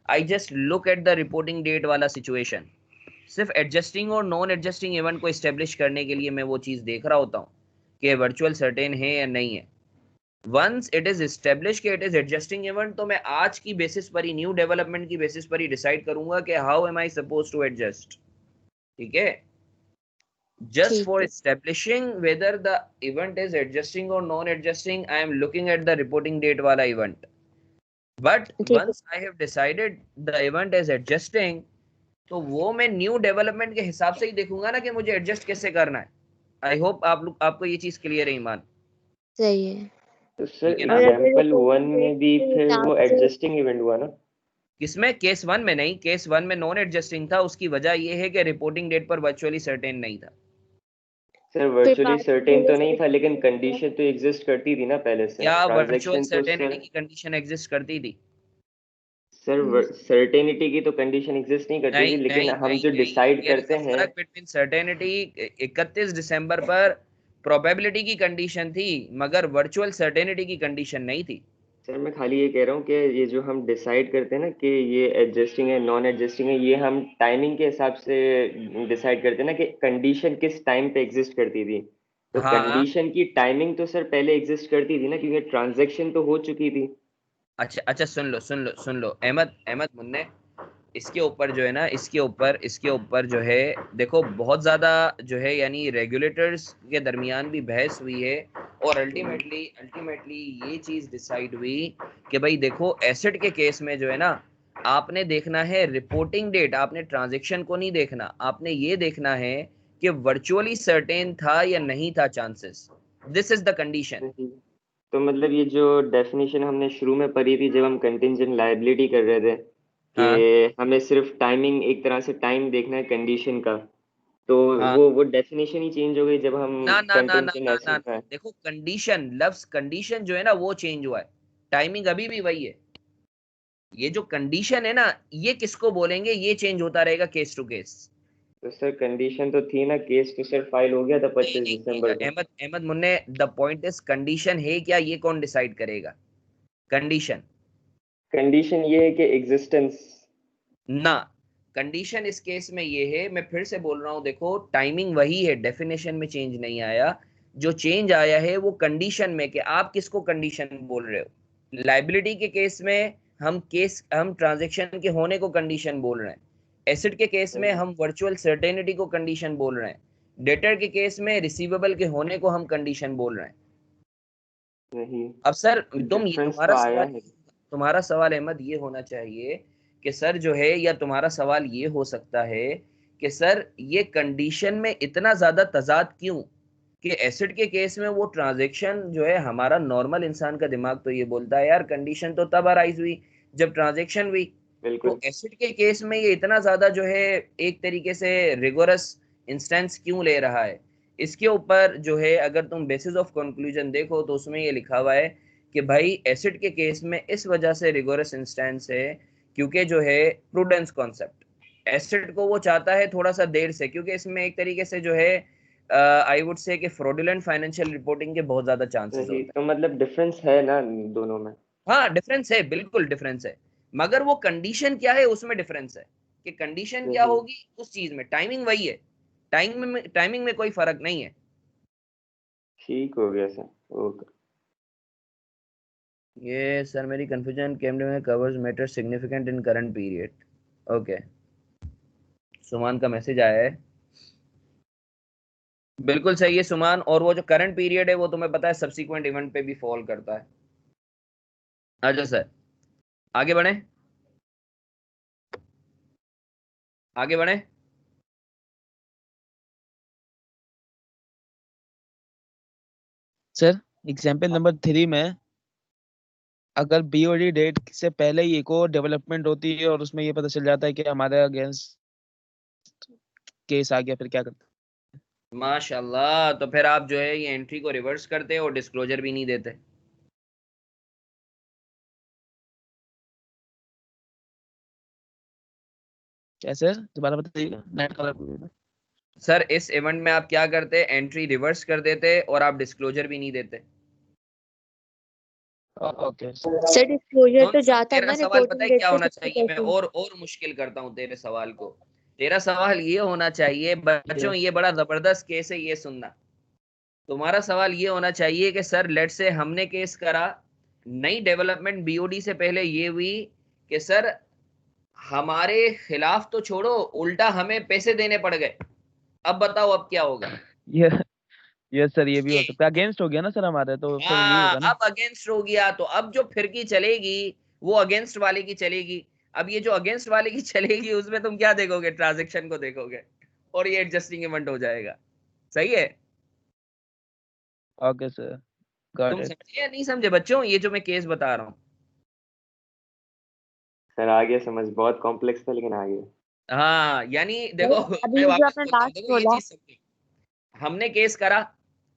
Speaker 1: I just look at the reporting date वाला सिचुएशन। सिर्फ एडजस्टिंग और नॉन एडजस्टिंग इवेंट को एस्टेब्लिश करने के लिए मैं वो चीज देख रहा होता हूँ कि वर्चुअल सर्टेन है या नहीं है। वंस इट इज एस्टेब्लिश कि इट इज एडजस्टिंग इवेंट, तो मैं आज की बेसिस पर ही, न्यू डेवलपमेंट की बेसिस पर ही डिसाइड करूंगा कि how am I suppose to adjust. ठीक है, just
Speaker 3: ठीक
Speaker 1: for
Speaker 3: है,
Speaker 1: establishing whether the event is adjusting or non adjusting, I am looking at the reporting date wala event. But
Speaker 3: ठीक है।
Speaker 1: once I have decided the event is adjusting, तो वो मैं new development के हिसाब से ही देखूंगा ना कि मुझे एडजस्ट कैसे करना है। आई होप आप लोग, आपको ये चीज क्लियर है ईमान?
Speaker 3: सही है।
Speaker 9: तो सर
Speaker 1: ठीक है ना?
Speaker 3: और अगर
Speaker 9: एग्जाम्पल वन
Speaker 3: रिपोर्टिंग डेट
Speaker 9: में भी
Speaker 3: के
Speaker 9: फिर
Speaker 3: हिसाब
Speaker 9: वो
Speaker 3: से
Speaker 9: एडजस्टिंग इवेंट हुआ ना?
Speaker 1: किसमें? केस 1 में नहीं, केस 1 में नॉन एडजस्टिंग था। उसकी वजह ये है कि रिपोर्टिंग डेट पर वर्चुअली सर्टेन नहीं था।
Speaker 9: सर
Speaker 3: फिर
Speaker 9: वर्चुअली
Speaker 3: बाद में
Speaker 9: सर्टेन
Speaker 3: जो
Speaker 9: तो
Speaker 3: ये
Speaker 9: नहीं था, लेकिन
Speaker 3: सर्टेनिटी है,
Speaker 9: कंडीशन तो एग्जिस्ट करती थी ना पहले से,
Speaker 1: क्या वर्चुअल
Speaker 9: ट्रांजैक्शन तो
Speaker 1: सर्टेनिटी
Speaker 9: सर।
Speaker 1: की कंडीशन एग्जिस्ट करती थी?
Speaker 9: सर सर्टेनिटी की तो कंडीशन एग्जिस्ट नहीं करती
Speaker 1: नहीं
Speaker 9: थी, लेकिन
Speaker 1: नहीं
Speaker 9: हम
Speaker 1: नहीं
Speaker 9: जो
Speaker 1: नहीं,
Speaker 9: डिसाइड
Speaker 1: देयर इज
Speaker 9: करते
Speaker 1: अ
Speaker 9: हैं।
Speaker 1: फर्क बिटवीन सर्टेनिटी। 31 दिसंबर पर प्रोबेबिलिटी की कंडीशन थी, मगर वर्चुअल सर्टेनिटी की कंडीशन नहीं थी।
Speaker 9: सर मैं खाली ये कह रहा हूँ कि ये जो हम डिसाइड करते हैं ना कि ये एडजस्टिंग है नॉन एडजस्टिंग है, ये हम टाइमिंग के हिसाब से डिसाइड करते हैं ना कि कंडीशन किस टाइम पे एग्जिस्ट करती थी। तो
Speaker 1: हाँ,
Speaker 9: कंडीशन की टाइमिंग तो सर पहले एग्जिस्ट करती थी ना, क्योंकि ट्रांजैक्शन तो हो चुकी थी।
Speaker 1: अच्छा अच्छा, सुन लो अहमद अहमद मुन्ने, इसके ऊपर जो है ना, इसके ऊपर जो है, देखो बहुत ज्यादा जो है यानी रेगुलेटर्स के दरमियान भी बहस हुई है, और अल्टीमेटली ये चीज डिसाइड हुई कि भाई देखो, एसेट के केस में जो है ना, आपने देखना है रिपोर्टिंग डेट, आपने ट्रांजैक्शन को नहीं देखना, आपने ये देखना है कि वर्चुअली सर्टेन था या नहीं था chances. This is the condition.
Speaker 9: सही। तो मतलब ये जो डेफिनेशन हमने शुरू में पढ़ी थी जब हम कंटिंजेंट लायबिलिटी कर रहे थे
Speaker 1: हाँ
Speaker 9: कि हमें सिर्फ टाइमिंग, एक तरह से टाइम देखना है कंडीशन का, तो
Speaker 1: हाँ,
Speaker 9: वो डेफिनेशन ही चेंज हो गई जब हम
Speaker 1: ना ना ना ना
Speaker 9: कंटिंजेंट
Speaker 1: ना ना
Speaker 9: एसेट
Speaker 1: ना,
Speaker 9: में।
Speaker 1: देखो कंडीशन, लफ्ज कंडीशन जो है ना वो चेंज हुआ है, टाइमिंग अभी भी वही है। ये जो कंडीशन है ना, ये किसको बोलेंगे, ये चेंज होता रहेगा केस टू केस।
Speaker 9: तो सर कंडीशन तो थी ना, केस तो सर फाइल हो गया था
Speaker 1: नहीं
Speaker 9: 25
Speaker 1: नहीं
Speaker 9: दिसंबर को।
Speaker 1: अहमद अहमद मुन्ने, द पॉइंट इज कंडीशन है क्या, ये कौन डिसाइड करेगा? कंडीशन
Speaker 9: कंडीशन ये है कि एग्जिस्टेंस।
Speaker 1: ना, कंडीशन इस केस में ये है, मैं फिर से बोल रहा हूँ, देखो टाइमिंग वही है, डेफिनेशन में चेंज नहीं आया। जो चेंज आया है वो कंडीशन में, कि आप किसको कंडीशन बोल रहे हो। लाइबिलिटी के केस में हम ट्रांजैक्शन के होने को कंडीशन बोल रहे हैं। एसेट के केस में हम वर्चुअल सर्टेनिटी को कंडीशन बोल रहे हैं। डेटर के केस में रिसीवेबल के होने को हम कंडीशन बोल रहे हैं।
Speaker 9: नहीं,
Speaker 1: अब सर,
Speaker 9: तो डिफरेंस तो आया है।
Speaker 1: तुम्हारा सवाल अहमद ये होना चाहिए कि सर जो है, या तुम्हारा सवाल ये हो सकता है कि सर ये कंडीशन में इतना ज्यादा तजाद क्यों, कि एसिड के केस में वो ट्रांजैक्शन जो है, हमारा नॉर्मल इंसान का दिमाग तो ये बोलता है यार कंडीशन तो तब अराइज हुई जब ट्रांजैक्शन हुई। तो
Speaker 9: बिल्कुल।
Speaker 1: एसिड के केस में ये इतना ज्यादा जो है एक तरीके से रिगोरस इंस्टेंस क्यों ले रहा है? इसके ऊपर जो है, अगर तुम बेसिस ऑफ कंक्लूजन देखो तो उसमें ये लिखा हुआ है कि भाई एसिड के केस में इस वजह से रिगोरस इंस्टेंस है क्योंकि जो है प्रूडेंस कॉन्सेप्ट एसिड को वो चाहता है थोड़ा सा देर से, क्योंकि इसमें एक तरीके से जो है आई वुड से कि फ्रॉडुलेंट फाइनेंशियल रिपोर्टिंग के बहुत ज्यादा चांसेस
Speaker 9: सही,
Speaker 1: होते
Speaker 9: तो मतलब डिफरेंस है ना दोनों में?
Speaker 1: हैं। हाँ डिफरेंस है, बिल्कुल डिफरेंस है, मगर वो कंडीशन क्या है उसमें डिफरेंस है, कि कंडीशन क्या
Speaker 9: सही।
Speaker 1: होगी उस चीज में, टाइमिंग वही है, टाइमिंग में कोई फर्क नहीं है।
Speaker 9: ठीक हो गया सर, ओके।
Speaker 1: ये सर मेरी कंफ्यूजन कैमरे में covers matter significant in current period. Okay, Suman का मैसेज आया है, बिल्कुल सही है सुमान। और वो जो करंट पीरियड है वो तुम्हें पता है सब्सिक्वेंट इवेंट पे भी फॉल करता है। अच्छा सर, आगे बढ़े, आगे बढ़े।
Speaker 8: सर एग्जाम्पल नंबर 3 में अगर बीओडी डेट से पहले ही एक और डेवलपमेंट होती है और उसमें ये पता चल जाता है कि हमारे अगेंस्ट केस आ गया, फिर क्या करते
Speaker 1: माशाल्लाह, तो फिर आप जो है ये एंट्री को रिवर्स करते और डिस्क्लोजर भी नहीं देते।
Speaker 8: क्या सर, दोबारा बताइएगा, नेट कलर।
Speaker 1: सर इस इवेंट में आप क्या करते, एंट्री रिवर्स कर देते और आप डिस्क्लोजर भी नहीं देते।
Speaker 8: ओके
Speaker 3: सर डिस्क्लोजर
Speaker 1: सुन
Speaker 3: तो
Speaker 1: सुन,
Speaker 3: जाता
Speaker 1: तेरा
Speaker 3: ना
Speaker 1: सवाल पता
Speaker 3: रिपोर्टिंग
Speaker 1: है
Speaker 3: डेट
Speaker 1: क्या
Speaker 3: पे
Speaker 1: होना चाहिए, मैं
Speaker 3: 60%।
Speaker 1: और मुश्किल करता हूँ तेरे सवाल को। तेरा सवाल ये होना चाहिए, बच्चों
Speaker 8: यस
Speaker 1: ये बड़ा जबरदस्त केस है, ये सुनना। तुम्हारा सवाल ये होना चाहिए कि सर लेट से हमने केस करा, नई डेवलपमेंट बीओडी से पहले ये हुई कि सर हमारे खिलाफ तो छोड़ो, उल्टा हमें पैसे देने पड़ गए। अब बताओ अब क्या होगा।
Speaker 8: ये यस सर, ये भी
Speaker 1: ये
Speaker 8: हो सकता है, अगेंस्ट हो गया ना सर हमारे, तो फिर यही
Speaker 1: हाँ,
Speaker 8: होगा ना।
Speaker 1: अब अगेंस्ट हो गया तो अब जो फिरकी चलेगी वो अगेंस्ट वाले की चलेगी। अब ये जो अगेंस्ट वाले की चलेगी उसमें तुम क्या देखोगे, ट्रांजेक्शन को देखोगे और ये एडजस्टिंग इवेंट हो जाएगा। सही है।
Speaker 8: ओके सर, गॉट
Speaker 1: तुम
Speaker 8: इट।
Speaker 1: समझे या नहीं समझे बच्चों, ये जो मैं केस बता रहा हूँ।
Speaker 9: सर आ गया समझ, बहुत कॉम्प्लेक्स था लेकिन आ गया।
Speaker 1: हाँ यानी
Speaker 3: सर
Speaker 1: देखो
Speaker 3: अभी
Speaker 1: मैं
Speaker 3: ये जो
Speaker 1: वापस
Speaker 3: आपने
Speaker 1: बोलता हूँ,
Speaker 3: लास्ट
Speaker 1: देखो ये
Speaker 3: बोला,
Speaker 1: चीज समझे। हमने केस करा,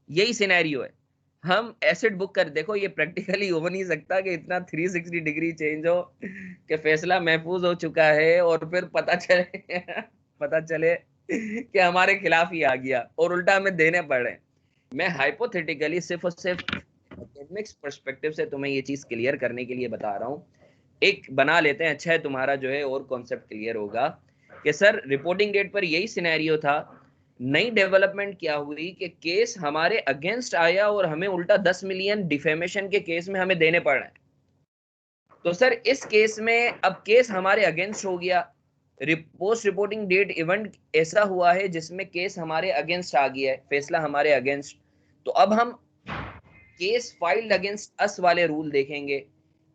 Speaker 1: यही सिनेरियो है। हम एसिड बुक कर, देखो ये प्रैक्टिकली हो नहीं सकता कि इतना 360 डिग्री चेंज हो कि फैसला महफूज हो चुका है और फिर पता चले पता चले कि हमारे खिलाफ ही आ गया और उल्टा हमें देने पड़ रहे हैं। मैं हाइपोथेटिकली सिर्फ और सिर्फ एकेडमिक्स पर्सपेक्टिव से तुम्हें ये चीज क्लियर करने के लिए बता रहा हूँ। एक बना लेते हैं, अच्छा है तुम्हारा जो है और कॉन्सेप्ट क्लियर होगा कि सर रिपोर्टिंग डेट पर यही सिनेरियो था। नई डेवलपमेंट क्या हुई कि केस हमारे अगेंस्ट आया और हमें उल्टा 10 मिलियन डिफेमेशन के केस में हमें देने पड़ रहे हैं। तो सर इस केस में अब केस हमारे अगेंस्ट हो गया, पोस्ट रिपोर्टिंग डेट इवेंट ऐसा हुआ है जिसमें केस हमारे अगेंस्ट आ गया है, फैसला हमारे अगेंस्ट। तो अब हम केस फाइल्ड अगेंस्ट अस वाले रूल देखेंगे।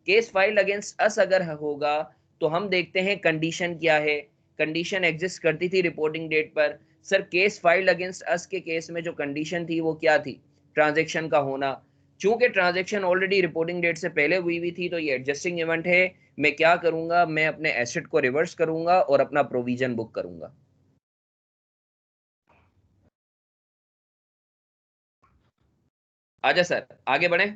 Speaker 1: केस फाइल्ड अगेंस्ट अस अगर होगा तो हम देखते हैं कंडीशन क्या है। कंडीशन एग्जिस्ट करती थी रिपोर्टिंग डेट पर। Sir case filed against us के केस में जो कंडीशन थी वो क्या थी, ट्रांजैक्शन का होना। चूंकि ट्रांजैक्शन ऑलरेडी रिपोर्टिंग डेट से पहले हुई थी तो ये एडजस्टिंग इवेंट है। मैं क्या करूंगा, मैं अपने एसेट को रिवर्स करूंगा और अपना प्रोविजन बुक करूंगा। आजा सर आगे बढ़े।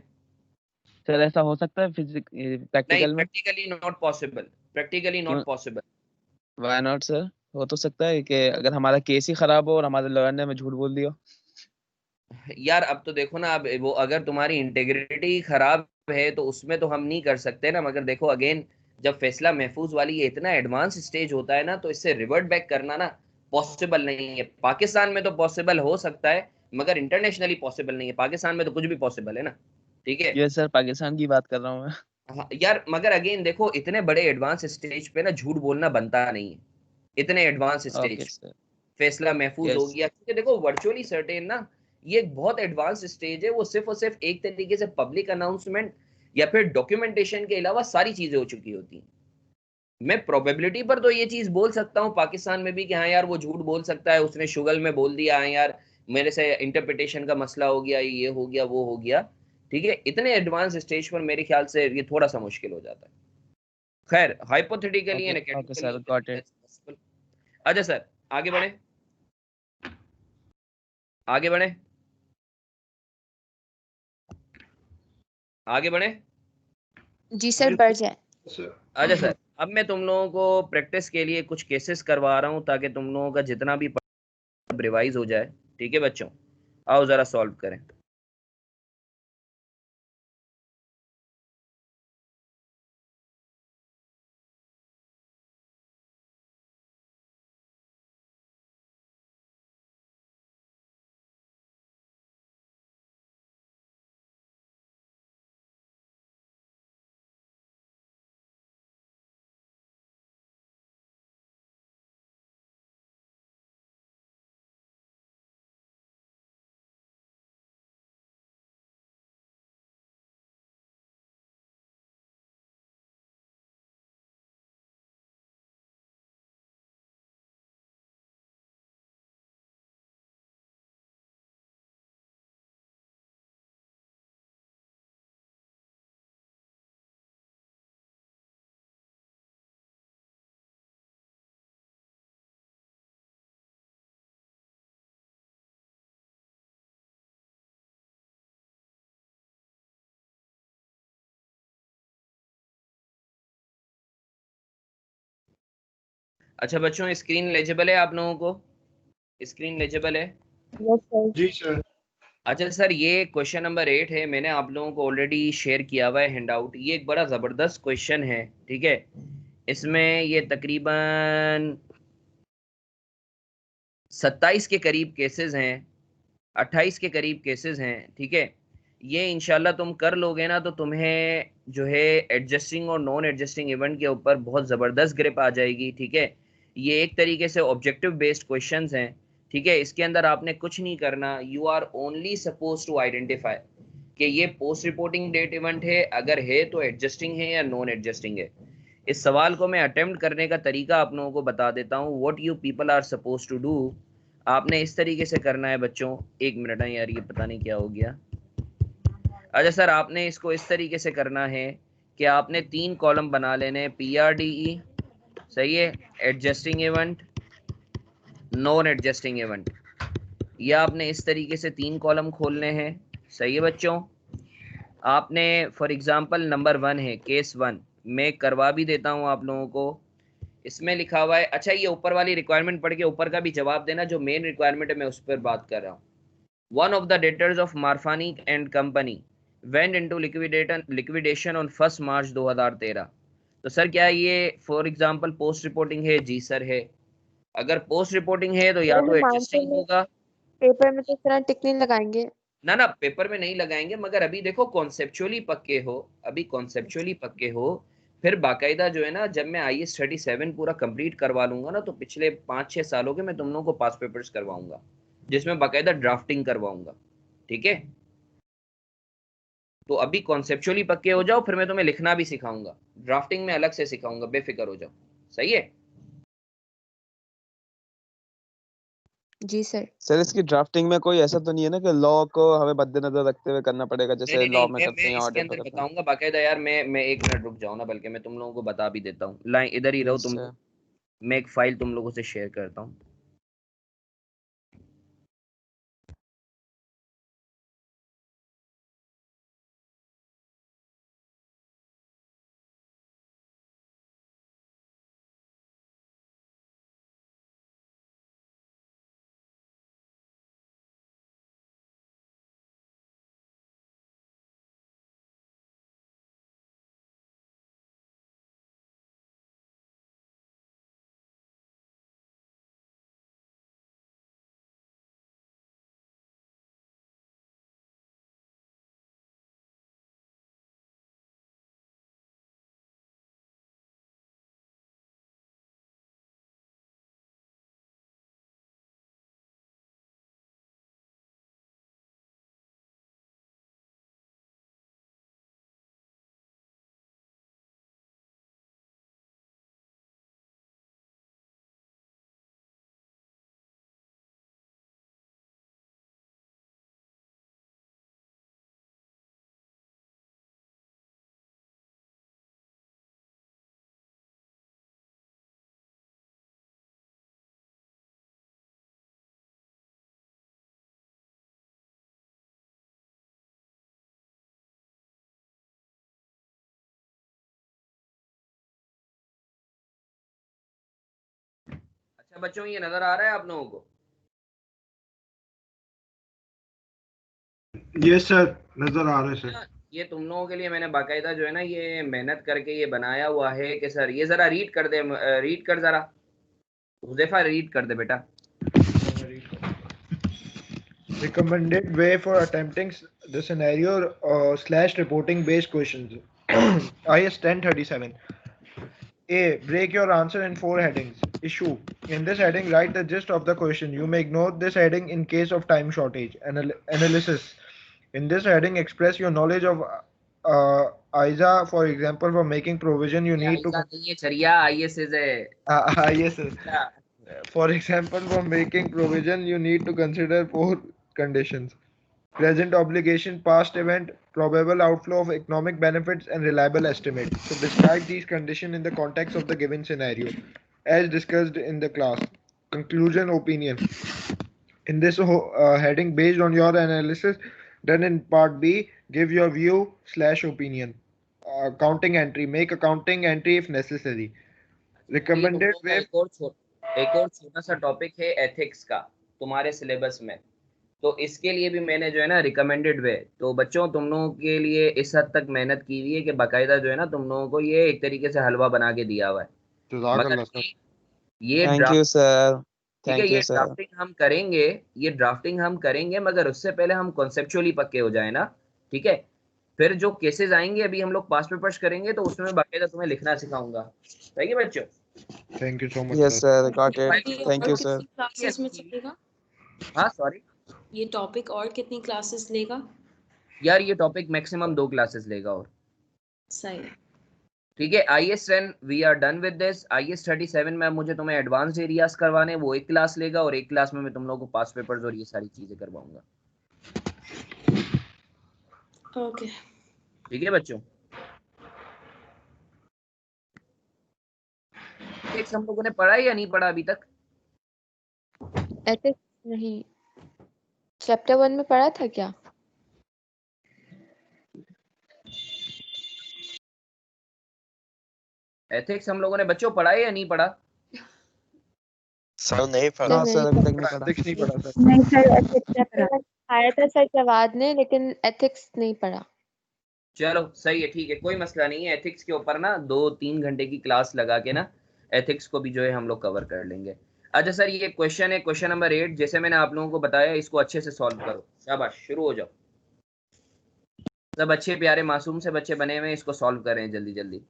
Speaker 8: सर ऐसा हो सकता है फिजिक
Speaker 1: नहीं,
Speaker 8: प्रैक्टिकल में?
Speaker 1: प्रैक्टिकली नॉट पॉसिबल, प्रैक्टिकली
Speaker 8: क्यों?
Speaker 1: Not possible.
Speaker 8: Why not sir? हो तो सकता है कि अगर हमारा केस ही खराब हो और हमारे लॉयर ने हमें झूठ बोल दिया।
Speaker 1: यार अब तो देखो ना, अब वो अगर तुम्हारी इंटेग्रिटी खराब है तो उसमें तो हम नहीं कर सकते ना। मगर देखो अगेन, जब फैसला महफूज वाली ये इतना एडवांस स्टेज होता है ना तो इससे रिवर्ट बैक करना ना पॉसिबल नहीं है। पाकिस्तान में तो पॉसिबल हो सकता है मगर इंटरनेशनली पॉसिबल नहीं है। पाकिस्तान में तो कुछ भी पॉसिबल है ना, ठीक है।
Speaker 8: ये सर पाकिस्तान की बात कर रहा हूँ मैं।
Speaker 1: हाँ, यार मगर अगेन देखो इतने बड़े एडवांस स्टेज पे ना झूठ बोलना बनता नहीं है। इतने एडवांस
Speaker 8: ओके
Speaker 1: स्टेज
Speaker 8: सर।
Speaker 1: फैसला महफूज हो
Speaker 8: यस।
Speaker 1: गया, क्योंकि देखो वर्चुअली सर्टेन ना ये एक बहुत एडवांस स्टेज है। वो सिर्फ और सिर्फ एक तरीके से पब्लिक अनाउंसमेंट या फिर डॉक्यूमेंटेशन के अलावा सारी चीजें हो चुकी होती हैं। मैं प्रोबेबिलिटी पर तो ये चीज बोल सकता हूँ पाकिस्तान में भी कि हाँ यार वो झूठ बोल सकता है, उसने शुगल में बोल दिया, हाँ यार मेरे से इंटरप्रिटेशन का मसला हो गया, ये हो गया वो हो गया। ठीक है, इतने एडवांस स्टेज पर मेरे ख्याल से ये थोड़ा सा मुश्किल हो जाता है। खैर hypothetically
Speaker 8: okay
Speaker 1: and
Speaker 8: okay
Speaker 1: academically
Speaker 8: sir, got it.
Speaker 1: अच्छा सर आगे बढ़े, आगे बढ़े, आगे बढ़े।
Speaker 3: जी सर बढ़ जाए।
Speaker 1: अच्छा सर, अब मैं तुम लोगों को प्रैक्टिस के लिए कुछ केसेस करवा रहा हूँ ताकि तुम लोगों का जितना भी रिवाइज हो जाए। ठीक है बच्चों, आओ जरा सॉल्व करें। अच्छा बच्चों, स्क्रीन लेजिबल है आप लोगों को? स्क्रीन लेजिबल है?
Speaker 3: Yes sir.
Speaker 5: जी सर।
Speaker 1: अच्छा सर, ये क्वेश्चन नंबर 8 है, मैंने आप लोगों को ऑलरेडी शेयर किया हुआ है हैंडआउट। ये एक बड़ा ज़बरदस्त क्वेश्चन है, ठीक है। इसमें ये तकरीबन 27 के करीब केसेस हैं, 28 के करीब केसेस हैं, ठीक है। ये इंशाल्लाह तुम कर लोगे ना तो तुम्हें जो है एडजस्टिंग और नॉन एडजस्टिंग इवेंट के ऊपर बहुत ज़बरदस्त ग्रिप आ जाएगी, ठीक है। ये एक तरीके से ऑब्जेक्टिव बेस्ड क्वेश्चंस हैं, ठीक है। इसके अंदर आपने कुछ नहीं करना, you are only suppose to identify कि ये पोस्ट रिपोर्टिंग डेट इवेंट है, अगर है तो एडजस्टिंग है या नॉन एडजस्टिंग है। इस सवाल को मैं अटेम्प्ट करने का तरीका आप लोगों को बता देता हूँ। What you people are suppose to do, आपने इस तरीके से करना है बच्चों। एक मिनट है यार, ये पता नहीं क्या हो गया। अच्छा सर, आपने इसको इस तरीके से करना है कि आपने 3 कॉलम बना लेने, PRDE, सही है, adjusting event, non adjusting event. ये आपने इस तरीके से 3 कॉलम खोलने हैं, सही है बच्चों। आपने फॉर एग्जांपल नंबर 1 है, केस 1, मैं करवा भी देता हूं आप लोगों को। इसमें लिखा हुआ है, अच्छा ये ऊपर वाली रिक्वायरमेंट पढ़ के ऊपर का भी जवाब देना, जो मेन रिक्वायरमेंट है मैं उस पर बात कर रहा हूँ। One of the debtors of Marfani and company went into liquidation on 1 March 2013। तो सर क्या ये फॉर एग्जांपल पोस्ट रिपोर्टिंग है? जी सर है। अगर पोस्ट रिपोर्टिंग है तो या तो
Speaker 3: हम आंसर
Speaker 1: एडजस्टिंग
Speaker 3: में
Speaker 1: होगा।
Speaker 3: पेपर में तो इस तरह टिक नहीं लगाएंगे।
Speaker 1: ना ना, पेपर में नहीं लगाएंगे, मगर अभी देखो कॉन्सेप्चुअली पक्के हो, अभी कॉन्सेप्चुअली पक्के हो, फिर बाकायदा जो है ना, जब मैं IAS 37 पूरा कंप्लीट करवा लूंगा ना, तो पिछले 5-6 सालों के मैं तुम लोगों को पास पेपर्स करवाऊंगा, जिसमें बाकायदा ड्राफ्टिंग करवाऊंगा, ठीक है। तो अभी कॉन्सेप्चुअली पक्के हो जाओ, फिर मैं तुम्हें लिखना भी सिखाऊंगा, ड्राफ्टिंग में अलग से सिखाऊंगा, बेफिक्र हो जाओ, सही है।
Speaker 3: जी सर।
Speaker 8: सर इसकी ड्राफ्टिंग में कोई ऐसा तो नहीं है ना कि लॉ को हमें मद्देनजर रखते हुए करना पड़ेगा,
Speaker 1: नहीं
Speaker 8: जैसे
Speaker 1: नहीं
Speaker 8: लॉ
Speaker 1: नहीं,
Speaker 8: में
Speaker 1: मैं
Speaker 8: करते हैं या
Speaker 1: इसके
Speaker 8: ऑडिट में
Speaker 1: अंदर
Speaker 8: करते हैं?
Speaker 1: बताऊंगा बाकायदा यार। मैं 1 मिनट रुक जाओ ना, बल्कि मैं तुम लोगों को बता भी देता हूँ। लाइन इधर ही रहो
Speaker 8: यस
Speaker 1: तुम,
Speaker 8: सर।
Speaker 1: मैं एक फाइल तुम लोगों से शेयर करता हूँ। अच्छा बच्चों, ये नजर आ रहा है आप लोगों को?
Speaker 5: ये सर नजर आ रहा है सर।
Speaker 1: ये तुम लोगों के लिए मैंने बाकायदा जो है ना, ये मेहनत करके ये बनाया हुआ है कि सर ये जरा रीड कर दे, रीड कर जरा, हुज़ैफा रीड कर दे बेटा।
Speaker 5: Recommended way for attempting the scenario slash reporting based questions. IS 1037. A. Break your answer in 4 headings. Issue. In this heading, write the gist of the question. You may ignore this heading in case of time shortage. Analysis. In this heading, express your knowledge of ISA. For example, for making provision, you need to.
Speaker 1: ऐसा नहीं है छरिया, IS है।
Speaker 5: Yes, sir. For example, for making provision, you need to consider 4 conditions: present obligation, past event, probable outflow of economic benefits, and reliable estimate. So describe these conditions in the context of the given scenario, as discussed in the class. Conclusion, opinion. In this heading, based on your analysis done in part B, give your view/opinion. Accounting entry. Make accounting entry if necessary. Recommended way
Speaker 1: एक और छोटा सा topic है ethics का तुम्हारे syllabus में, तो इसके लिए भी मैंने जो है ना रिकमेंडेड वे, तो बच्चों तुम लोगों के लिए इस हद तक मेहनत की हुई है कि बाकायदा जो है ना तुम लोगों को ये एक तरीके से हलवा बना के दिया हुआ है। मगर ये
Speaker 8: थैंक यू सर,
Speaker 1: ठीक है,
Speaker 8: थैंक यू सर।
Speaker 1: ये ड्राफ्टिंग हम करेंगे मगर उससे पहले हम कॉन्सेप्चुअली पक्के हो जाए ना, ठीक है। फिर जो केसेस आएंगे, अभी हम लोग पास पेपर्स करेंगे तो उसमें बाकायदा तुम्हें लिखना सिखाऊंगा, ठीक है बच्चों।
Speaker 5: Thank you so much
Speaker 8: yes sir, got
Speaker 10: ये
Speaker 8: इट, थैंक यू
Speaker 10: और
Speaker 8: सर।
Speaker 10: कितनी क्लासेस में चलेगा?
Speaker 1: हाँ सॉरी
Speaker 10: ये टॉपिक और कितनी क्लासेस लेगा?
Speaker 1: यार, ये टॉपिक मैक्सिमम 2 क्लासेस लेगा और
Speaker 10: सही।
Speaker 1: ठीक है। IS 10 we are done with this. IS 37 में मुझे तुम्हें एडवांस एरियाज करवाने, वो 1 क्लास लेगा और 1 क्लास में मैं तुम लोगों को पास पेपर्स और ये सारी चीजें करवाऊंगा,
Speaker 10: ओके।
Speaker 1: ठीक है बच्चों। एथिक्स हम लोगों ने पढ़ा है या नहीं पढ़ा अभी तक?
Speaker 3: एथिक्स नहीं, चैप्टर 1 में पढ़ा था क्या?
Speaker 1: एथिक्स हम लोगों ने बच्चों पढ़ा है या नहीं पढ़ा?
Speaker 6: सर नहीं पढ़ा।
Speaker 8: हाँ सर, अभी तक नहीं पढ़ा।
Speaker 5: एथिक्स नहीं पढ़ा सर।
Speaker 3: नहीं सर, एथिक्स आया था सर जवाब ने, लेकिन एथिक्स नहीं पढ़ा।
Speaker 1: चलो सही है, ठीक है, कोई मसला नहीं है। एथिक्स के ऊपर ना 2-3 घंटे की क्लास लगा के ना एथिक्स को भी जो है हम लोग कवर कर लेंगे। अच्छा सर, ये क्वेश्चन है, क्वेश्चन नंबर 8, जैसे मैंने आप लोगों को बताया इसको अच्छे से सॉल्व करो। शाबाश, शुरू हो जाओ। सब अच्छे प्यारे मासूम से बच्चे बने हुए हैं, इसको सॉल्व करें जल्दी जल्दी।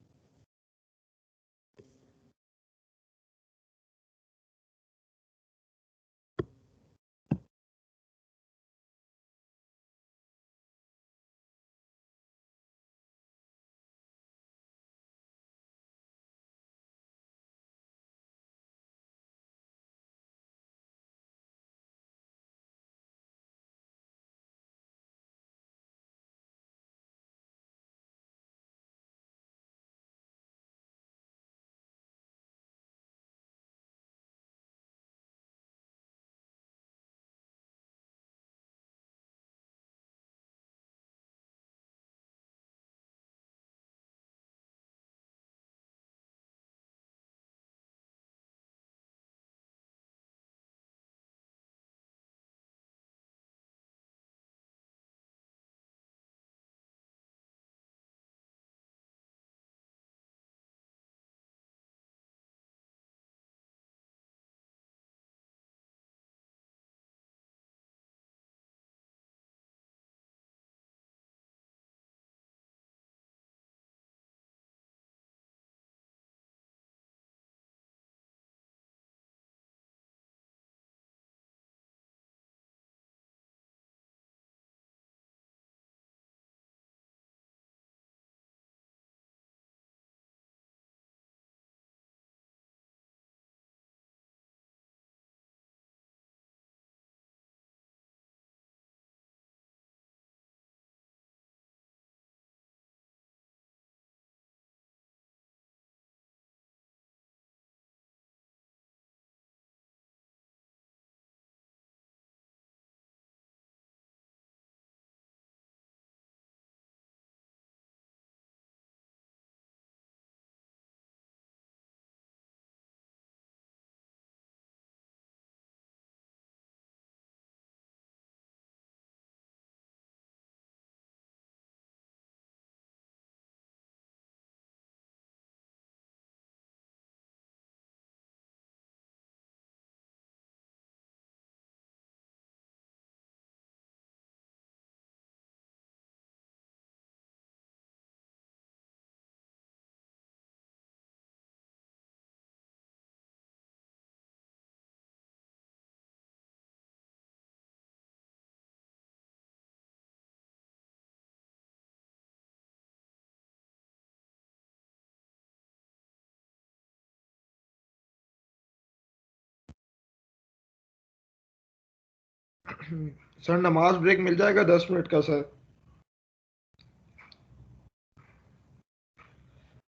Speaker 5: सर नमाज ब्रेक मिल जाएगा 10 मिनट का सर?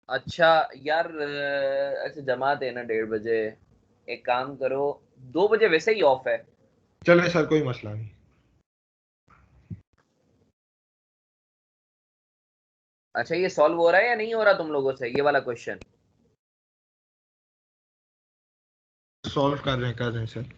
Speaker 1: अच्छा यार, ऐसे जमात है ना 1:30 बजे, एक काम करो, 2 बजे वैसे ही ऑफ है।
Speaker 5: चले सर, कोई मसला नहीं।
Speaker 1: अच्छा, ये सॉल्व हो रहा है या नहीं हो रहा तुम लोगों से ये वाला क्वेश्चन?
Speaker 5: सॉल्व कर रहे हैं सर।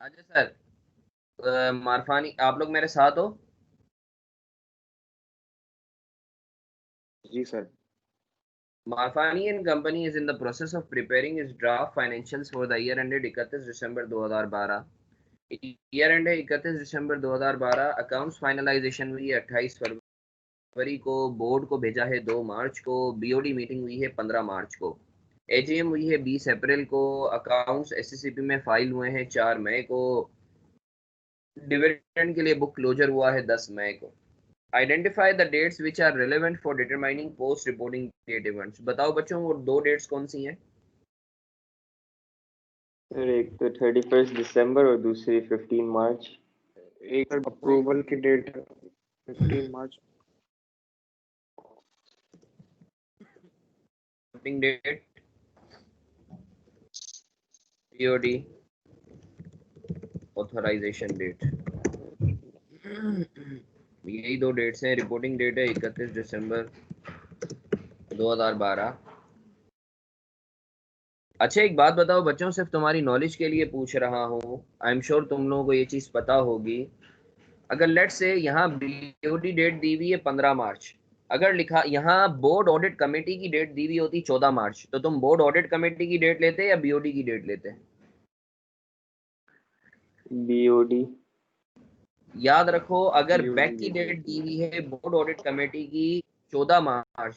Speaker 1: अच्छा सर, मारफानी आप लोग मेरे साथ हो?
Speaker 7: जी sir.
Speaker 1: Marfani and Company is in the process of preparing its draft financials for the year ended 31 December 2012। Year and है 31 दिसंबर 2012। अकाउंट्स फाइनलाइजेशन हुई है 28 फरवरी को, बोर्ड को भेजा है 2 मार्च को, बीओडी मीटिंग हुई है 15 मार्च को, एजीएम हुई है 20 अप्रैल को, अकाउंट्स एससीसीपी में फाइल हुए हैं 4 मई को, डिविडेंड के लिए बुक क्लोजर हुआ है 10 मई को। Identify the dates which are relevant for determining post reporting date events. बताओ बच्चों वो 2 डेट्स कौन सी हैं?
Speaker 9: सर एक तो 31 दिसंबर और दूसरी 15 मार्च।
Speaker 7: एक अप्रूवल की डेट 15 मार्च।
Speaker 1: डेट, पीओडी, ऑथराइजेशन डेट, यही 2 डेट्स हैं। रिपोर्टिंग डेट है 31 दिसंबर 2012। अच्छा एक बात बताओ बच्चों, सिर्फ तुम्हारी नॉलेज के लिए पूछ रहा हूँ, आई एम श्योर तुम लोगों को ये चीज पता होगी। अगर लेट से यहाँ बीओडी डेट दी हुई है 15 मार्च, अगर लिखा यहाँ बोर्ड ऑडिट कमेटी की डेट दी हुई होती 14 मार्च, तो तुम बोर्ड ऑडिट कमेटी की डेट लेते या बीओडी की डेट लेते?
Speaker 9: बीओडी।
Speaker 1: याद रखो, अगर
Speaker 7: BOD
Speaker 1: बैक की डेट दी हुई है बोर्ड ऑडिट कमेटी की 14 मार्च,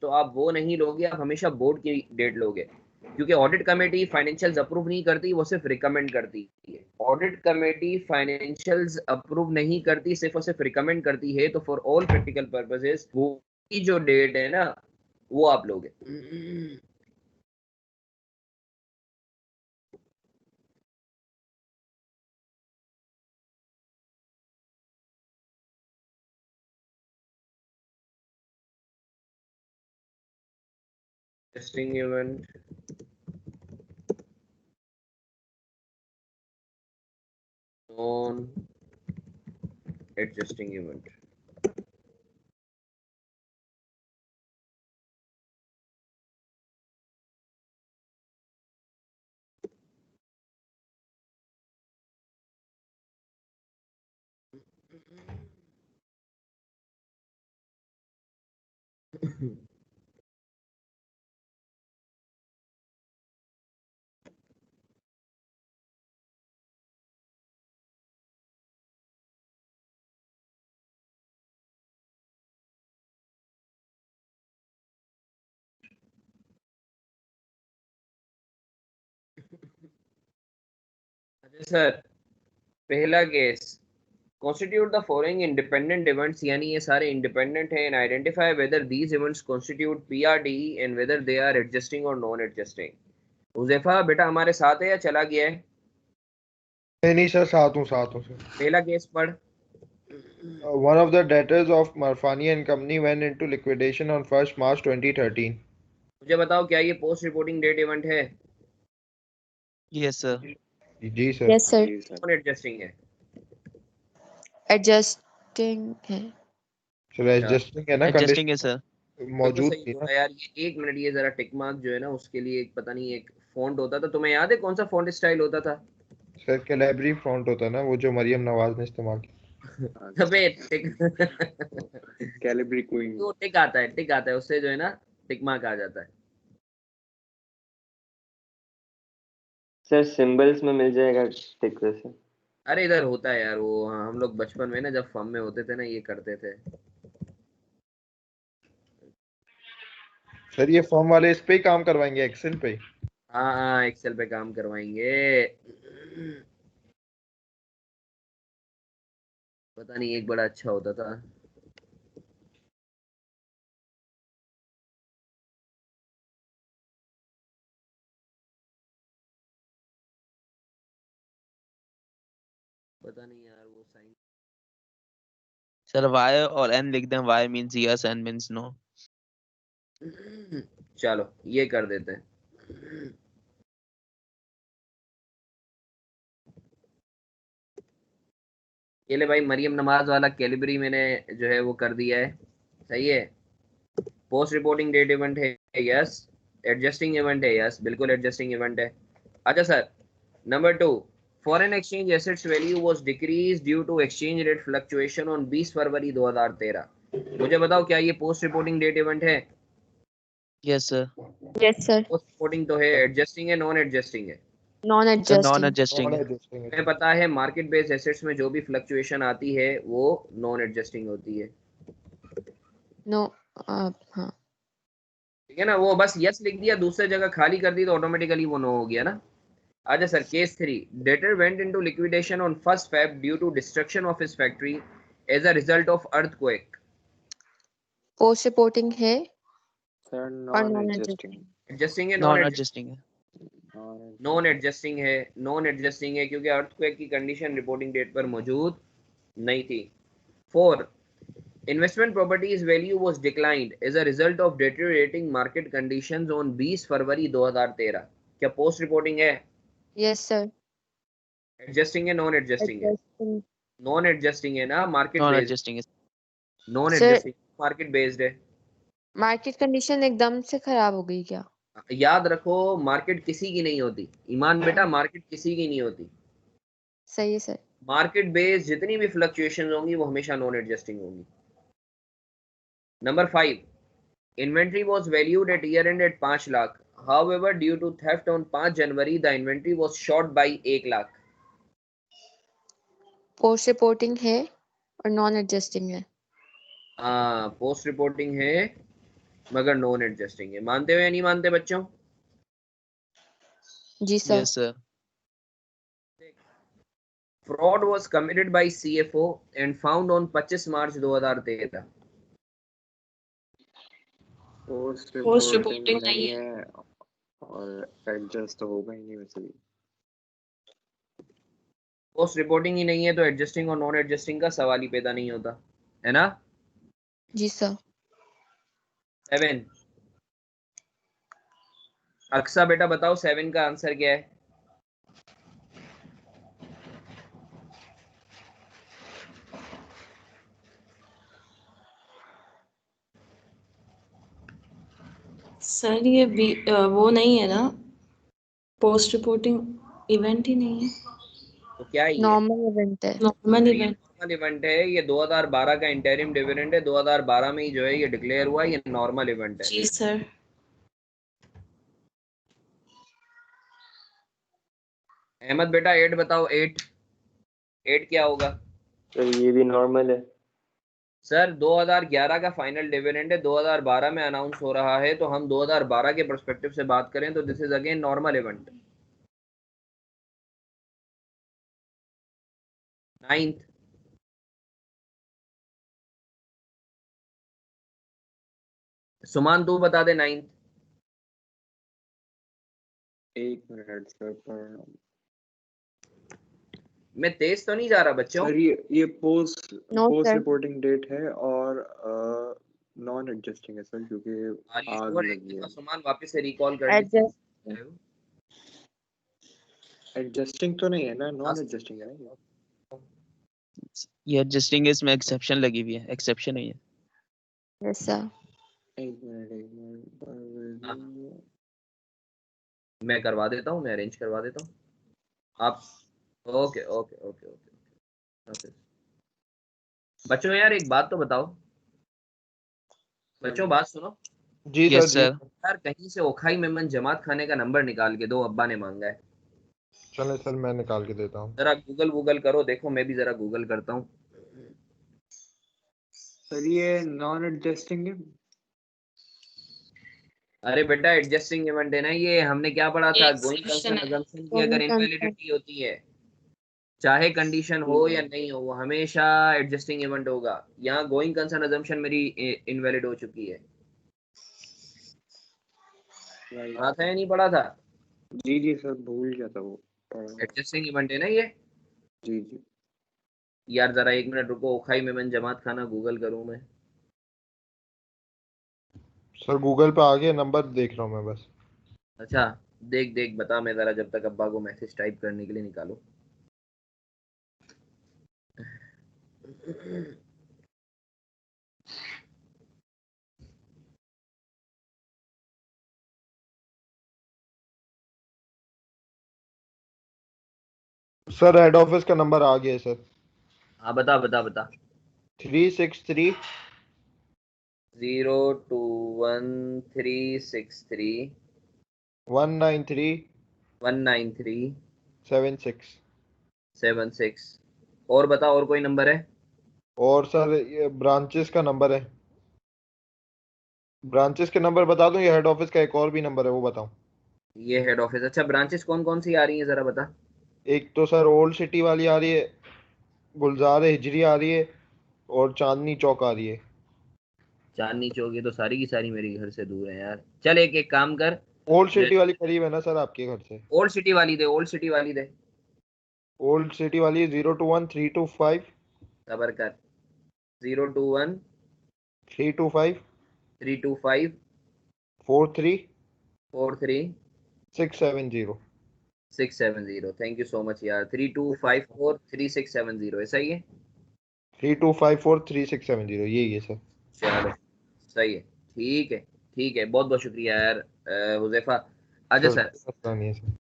Speaker 1: तो आप वो नहीं लोगे, आप हमेशा बोर्ड की डेट लोगे, क्योंकि ऑडिट कमेटी फाइनेंशियल्स अप्रूव नहीं करती, वो सिर्फ रिकमेंड करती है। ऑडिट कमेटी फाइनेंशियल्स अप्रूव नहीं करती, सिर्फ और सिर्फ रिकमेंड करती है। तो फॉर ऑल प्रैक्टिकल पर्पसेस वो की जो डेट है ना, वो आप लोगे। Testing event, non adjusting event. अच्छा सर, पहला case, constitute the following independent events, यानी ये सारे इंडिपेंडेंट हैं, and identify whether these events constitute PRD and whether they are adjusting or non adjusting। Huzaifa बेटा हमारे साथ है या चला गया है?
Speaker 5: नहीं सर, साथ हूँ सर।
Speaker 1: पहला केस पढ़।
Speaker 5: One of the debtors of Marfani and Company went into liquidation on 1st March 2013।
Speaker 1: मुझे बताओ क्या ये पोस्ट रिपोर्टिंग डेट इवेंट है?
Speaker 8: Yes sir.
Speaker 5: जी sir.
Speaker 3: Yes sir.
Speaker 1: Non adjusting है?
Speaker 3: एडजस्टिंग है।
Speaker 5: सर एडजस्टिंग है ना,
Speaker 8: एडजस्टिंग है
Speaker 5: कंडीशन
Speaker 8: सर।
Speaker 5: मौजूद
Speaker 1: सही
Speaker 5: थी
Speaker 1: बोला
Speaker 5: ना।
Speaker 1: यार। ये 1 मिनट, ये जरा टिक मार्क जो है ना, उसके लिए एक पता नहीं एक फॉन्ट होता था, तुम्हें याद है कौन सा फॉन्ट स्टाइल होता था?
Speaker 5: सर कैलिब्री फॉन्ट होता ना, वो जो मरियम नवाज ने इस्तेमाल किया।
Speaker 1: अबे टिक
Speaker 7: कैलिब्री क्वीन।
Speaker 1: वो टिक आता है, उससे जो है ना टिक मार्क आ जाता है।
Speaker 9: सर सिंबल्स में मिल जाएगा टिक वैसे।
Speaker 1: अरे इधर होता है यार वो, हाँ, हम लोग बचपन में ना जब फॉर्म में होते थे ना, ये करते थे।
Speaker 5: सर ये फॉर्म वाले इस पे ही काम करवाएंगे, एक्सेल पे?
Speaker 1: हाँ हाँ, एक्सेल पे काम करवाएंगे। पता नहीं, एक बड़ा अच्छा होता था। पता नहीं यार वो साइन।
Speaker 8: सर वाई और एन लिख दें, Y means yes, N means no.
Speaker 1: चलो ये कर देते हैं। ये ले भाई, मरियम नमाज वाला कैलिबरी मैंने जो है वो कर दिया है। सही है। पोस्ट रिपोर्टिंग डेट इवेंट है यस, एडजस्टिंग इवेंट है यस, बिल्कुल एडजस्टिंग इवेंट है। अच्छा sir, number 2, foreign exchange assets value was decrease due to exchange rate fluctuation on 20 फरवरी 2013। मुझे बताओ क्या ये पोस्ट रिपोर्टिंग डेट इवेंट है?
Speaker 8: Yes sir.
Speaker 3: Yes sir.
Speaker 1: Post reporting तो है, एडजस्टिंग है, नॉन एडजस्टिंग है?
Speaker 3: Non
Speaker 8: sir non
Speaker 3: adjusting.
Speaker 8: Adjusting है।
Speaker 1: हमें पता है मार्केट बेस्ड एसेट्स में जो भी फ्लक्चुएशन आती है वो नॉन एडजस्टिंग होती है,
Speaker 3: नो। हाँ।
Speaker 1: ठीक है ना? वो बस यस लिख दिया, दूसरी जगह खाली कर दी तो ऑटोमेटिकली वो नो हो गया ना। अच्छा sir, case 3, debtor went into liquidation on 1 Feb due to destruction of his factory as a result of earthquake.
Speaker 3: Post reporting है
Speaker 7: सर
Speaker 3: और
Speaker 7: non
Speaker 3: non
Speaker 7: adjusting.
Speaker 3: Adjusting.
Speaker 1: Adjusting है,
Speaker 8: नॉन एडजस्टिंग है।
Speaker 1: Non adjusting है, non adjusting है क्योंकि earthquake की condition reporting date पर मौजूद नहीं थी। 4, investment properties value was declined as a result of deteriorating market conditions on 20 फरवरी 2013। क्या पोस्ट रिपोर्टिंग है?
Speaker 3: Yes sir.
Speaker 1: एडजस्टिंग है, नॉन एडजस्टिंग है?
Speaker 3: एडजस्टिंग।
Speaker 1: नॉन एडजस्टिंग है ना, मार्केट
Speaker 8: नॉन
Speaker 1: बेस्ड।
Speaker 8: एडजस्टिंग है।
Speaker 1: Non
Speaker 3: sir
Speaker 1: adjusting market based है।
Speaker 3: Market condition एकदम से खराब हो गई क्या?
Speaker 1: याद रखो, मार्केट किसी की नहीं होती ईमान बेटा, मार्केट किसी की नहीं होती।
Speaker 3: सही है सर।
Speaker 1: मार्केट बेस्ड जितनी भी फ्लक्चुएशन होंगी वो हमेशा नॉन एडजस्टिंग होंगी। Number 5, inventory was valued at year end at 5 lakh. However, due to theft on 5 January, the inventory was short by 1 lakh.
Speaker 3: Post reporting है और नॉन एडजस्टिंग है।
Speaker 1: हाँ, पोस्ट रिपोर्टिंग है मगर नॉन एडजस्टिंग है। मानते हो या नहीं मानते बच्चों?
Speaker 3: जी sir.
Speaker 8: Yes sir.
Speaker 1: Fraud was committed by CFO and found on 25 March 2013।
Speaker 7: Post
Speaker 10: post
Speaker 7: reporting
Speaker 10: reporting
Speaker 7: नहीं
Speaker 10: नहीं है।
Speaker 7: है और एडजस्ट तो होगा ही नहीं वैसे भी।
Speaker 1: पोस्ट रिपोर्टिंग ही नहीं है तो एडजस्टिंग और नॉन एडजस्टिंग का सवाल ही पैदा नहीं होता, है ना?
Speaker 3: जी सर।
Speaker 1: 7, अक्सा बेटा बताओ 7 का आंसर क्या है?
Speaker 10: सर ये वो नहीं है ना, पोस्ट रिपोर्टिंग इवेंट ही नहीं है,
Speaker 1: तो क्या है ये?
Speaker 3: नॉर्मल इवेंट है।
Speaker 10: नॉर्मल
Speaker 1: ये
Speaker 10: इवेंट।
Speaker 1: नॉर्मल इवेंट है। ये 2012 का इंटरिम डिविडेंड है, 2012 में ही जो है ये डिक्लेयर हुआ है, ये नॉर्मल इवेंट है।
Speaker 10: जी सर।
Speaker 1: अहमद बेटा 8 बताओ, 8 क्या होगा?
Speaker 9: सर ये भी नॉर्मल है।
Speaker 1: सर 2011 का फाइनल डिविडेंड है, 2012 में अनाउंस हो रहा है, तो हम 2012 के पर्सपेक्टिव से बात करें तो this is again normal event. 9th, सुमान तू बता दे 9th।
Speaker 7: एक मिनट सर पर
Speaker 1: मैं तेज तो नहीं जा रहा बच्चों?
Speaker 7: सर ये post
Speaker 3: no
Speaker 7: post
Speaker 3: sir.
Speaker 7: Reporting date है और नॉन एडजस्टिंग है सर क्योंकि
Speaker 1: आर यू
Speaker 7: आग
Speaker 1: श्योर? एक
Speaker 7: लगी है।
Speaker 1: दफा सुमान वापस से रिकॉल कर लीजिए।
Speaker 3: एडजस्ट।
Speaker 7: एडजस्टिंग तो नहीं है ना, नॉन एडजस्टिंग है ना ये।
Speaker 8: ये एडजस्टिंग है, इसमें एक्सेप्शन लगी हुई है, एक्सेप्शन है ये।
Speaker 3: Yes sir.
Speaker 7: एक मिनट
Speaker 1: मैं करवा देता हूँ, मैं अरेंज करवा देता हूँ आप। Okay okay okay okay okay. बच्चों यार एक बात तो बताओ, बच्चों बात सुनो
Speaker 5: जी सर
Speaker 8: यस
Speaker 5: जी।
Speaker 8: सर।
Speaker 1: यार, कहीं से ओखाई मेमन जमात खाने का नंबर निकाल के दो, अब्बा ने मांगा है।
Speaker 5: चले सर मैं निकाल के देता हूँ।
Speaker 1: जरा गूगल करो, देखो मैं भी जरा गूगल करता हूँ।
Speaker 7: सर ये नॉन एडजस्टिंग है।
Speaker 1: अरे बेटा एडजस्टिंग इवेंट है ना ये, हमने क्या पढ़ा
Speaker 10: ये
Speaker 1: था? गोइंग
Speaker 10: एक्सेप्शन
Speaker 1: कंसर्न
Speaker 10: है।
Speaker 1: अजम्पशन की अगर इनवैलिडिटी होती है, चाहे कंडीशन हो या नहीं हो, वो हमेशा एडजस्टिंग इवेंट होगा। यहाँ गोइंग कंसर्न अजम्पशन मेरी इनवैलिड हो चुकी है। पढ़ा था या नहीं पढ़ा था?
Speaker 7: जी जी सर भूल गया था वो पढ़ा।
Speaker 1: एडजस्टिंग इवेंट है ना ये।
Speaker 7: जी जी
Speaker 1: यार जरा 1 मिनट रुको, ओखाई मेमन जमात खाना गूगल करूँ मैं।
Speaker 5: सर गूगल पे आ गया, नंबर देख रहा हूँ मैं बस।
Speaker 1: अच्छा देख देख बता, मैं जरा जब तक अब्बा को मैसेज टाइप करने के लिए निकालू।
Speaker 5: सर हेड ऑफिस का नंबर आ गया है सर।
Speaker 1: हाँ बता बता बता।
Speaker 5: 363
Speaker 1: 021 363
Speaker 5: 193
Speaker 1: 193
Speaker 5: 76।
Speaker 1: 76। और बता, और कोई नंबर है?
Speaker 5: और सर ये ब्रांचेस का नंबर है। ब्रांचेस के नंबर बता दूं या हेड ऑफिस का एक और भी नंबर है वो बताऊं?
Speaker 1: ये हेड ऑफिस। अच्छा, ब्रांचेस कौन कौन सी आ रही हैं जरा बता।
Speaker 5: एक तो सर ओल्ड सिटी वाली आ रही है, गुलजार हिजरी आ रही है, और चांदनी चौक आ रही है।
Speaker 1: चांदनी चौक, ये तो सारी की सारी मेरे घर से दूर है यार। चल एक एक काम कर।
Speaker 5: ओल्ड सिटी वाली करीब है ना सर आपके घर से?
Speaker 1: ओल्ड सिटी वाली दे, ओल्ड सिटी वाली दे।
Speaker 5: ओल्ड सिटी वाली 021 325
Speaker 1: सबर कर। 021
Speaker 5: 325
Speaker 1: 325
Speaker 5: 43
Speaker 1: 43
Speaker 5: 670।
Speaker 1: 670। थैंक यू सो मच यार। 32543670 है, सही है?
Speaker 5: 32543670 यही है सर।
Speaker 1: चलो सही है। ठीक है ठीक है, बहुत बहुत शुक्रिया यार हुजैफा। अच्छा
Speaker 5: सर
Speaker 1: सर,
Speaker 5: नहीं है सर।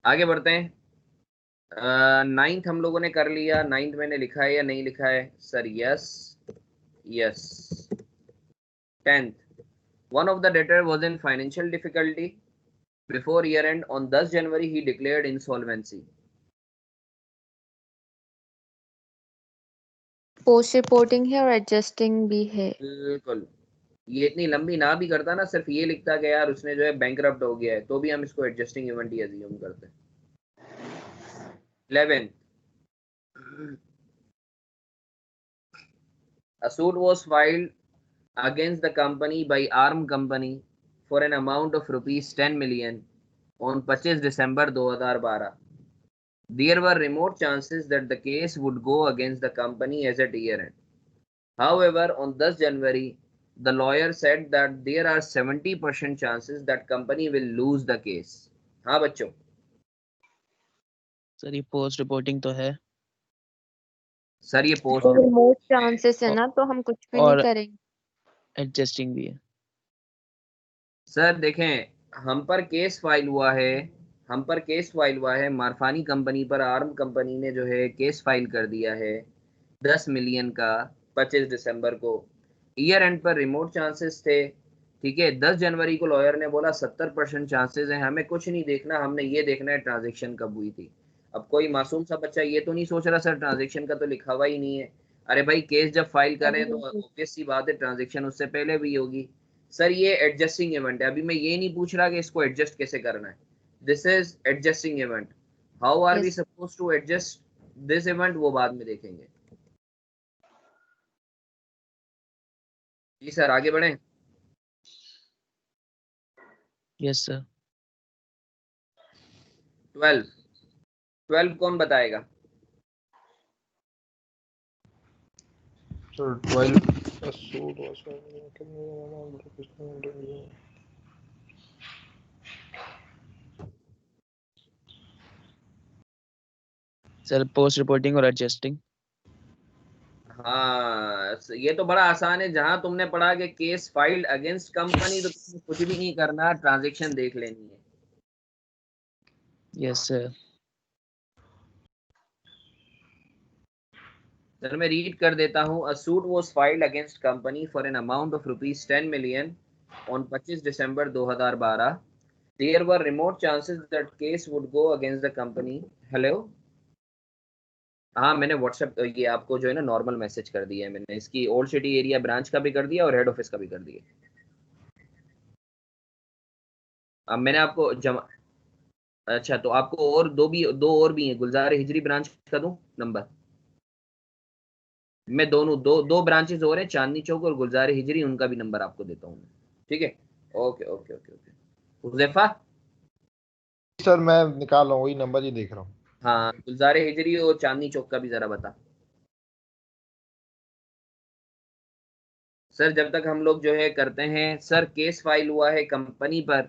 Speaker 1: आगे बढ़ते हैं। नाइन्थ हम लोगों ने कर लिया। नाइन्थ मैंने लिखा है या नहीं लिखा है sir? Yes yes. 10th, one of the debtor was in financial difficulty before year end. On 10 January he declared insolvency.
Speaker 3: Post reporting है और एडजस्टिंग भी है।
Speaker 1: बिल्कुल। ये इतनी लंबी ना भी करता ना, सिर्फ ये लिखता कि यार उसने जो है बैंकरप्ट हो गया है, तो भी हम इसको एडजस्टिंग इवेंट ही अज्यूम करते हैं। 11, a suit was filed against the company by Arm Company for an amount of rupees 10 million on 25 December 2012. There were remote chances that the case would go against the company as at year end. However, on 10 January, the lawyer said that there are 70% chances that company will lose the case. हाँ बच्चों।
Speaker 8: Sir ये post reporting तो है
Speaker 1: sir ये post
Speaker 3: तो remote chances है ना, तो हम कुछ भी नहीं
Speaker 8: और
Speaker 3: करेंगे।
Speaker 8: एडजस्टिंग भी है।
Speaker 1: सर देखें, हम पर केस फाइल हुआ है, हम पर केस फाइल हुआ है मारफानी कंपनी पर। आर्म कंपनी ने जो है केस फाइल कर दिया है 10 मिलियन का 25 दिसंबर को। ईयर एंड पर रिमोट चांसेस थे, ठीक है। 10 जनवरी को लॉयर ने बोला 70% चांसेस हैं, हमें कुछ नहीं देखना, हमने ये देखना है ट्रांजैक्शन कब हुई थी। अब कोई मासूम सा बच्चा ये तो नहीं सोच रहा सर ट्रांजैक्शन का तो लिखा हुआ ही नहीं है। अरे भाई, केस जब फाइल करें तो ऑब्वियस सी बात है ट्रांजैक्शन उससे पहले भी होगी। सर ये एडजस्टिंग इवेंट है। अभी मैं ये नहीं पूछ रहा कि इसको एडजस्ट कैसे करना है। This is adjusting event. How are we
Speaker 3: Yes.
Speaker 1: Suppose to adjust this event, वो बाद में देखेंगे। जी सर, आगे बढ़ें।
Speaker 8: Yes sir.
Speaker 1: 12 कौन बताएगा?
Speaker 5: Sir 12 a suit was
Speaker 8: sir post reporting और एडजस्टिंग।
Speaker 1: हाँ, ये तो बड़ा आसान है। जहां तुमने पढ़ा कि केस फाइल्ड अगेंस्ट कंपनी, तो तुमने कुछ भी नहीं करना, ट्रांजैक्शन देख लेनी है।
Speaker 8: Yes sir.
Speaker 1: सर मैं रीड कर देता हूँ। A suit was filed against company for an amount of rupees 10 million on 25 दिसंबर 2012। There were remote chances that case would go against the company. Hello. हाँ, मैंने व्हाट्सएप ये आपको जो है ना नॉर्मल मैसेज कर दिया है। मैंने इसकी ओल्ड सिटी एरिया ब्रांच का भी कर दिया और हेड ऑफिस का भी कर दिया। अब मैंने आपको जमा। अच्छा, तो आपको और दो और भी हैं। गुलजार हिजरी ब्रांच का दूं नंबर? मैं दोनों दो ब्रांचेस और हैं, चांदनी चौक और गुलजार हिजरी, उनका भी नंबर आपको देता हूँ। ठीक है, okay okay okay okay. Huzaifa.
Speaker 5: Sir मैं निकाल रहा हूँ, वही नंबर ही देख रहा हूँ।
Speaker 1: हाँ, गुलजार हिजरी और चांदनी चौक का भी जरा बता। सर जब तक हम लोग जो है करते हैं, सर केस फाइल हुआ है कंपनी पर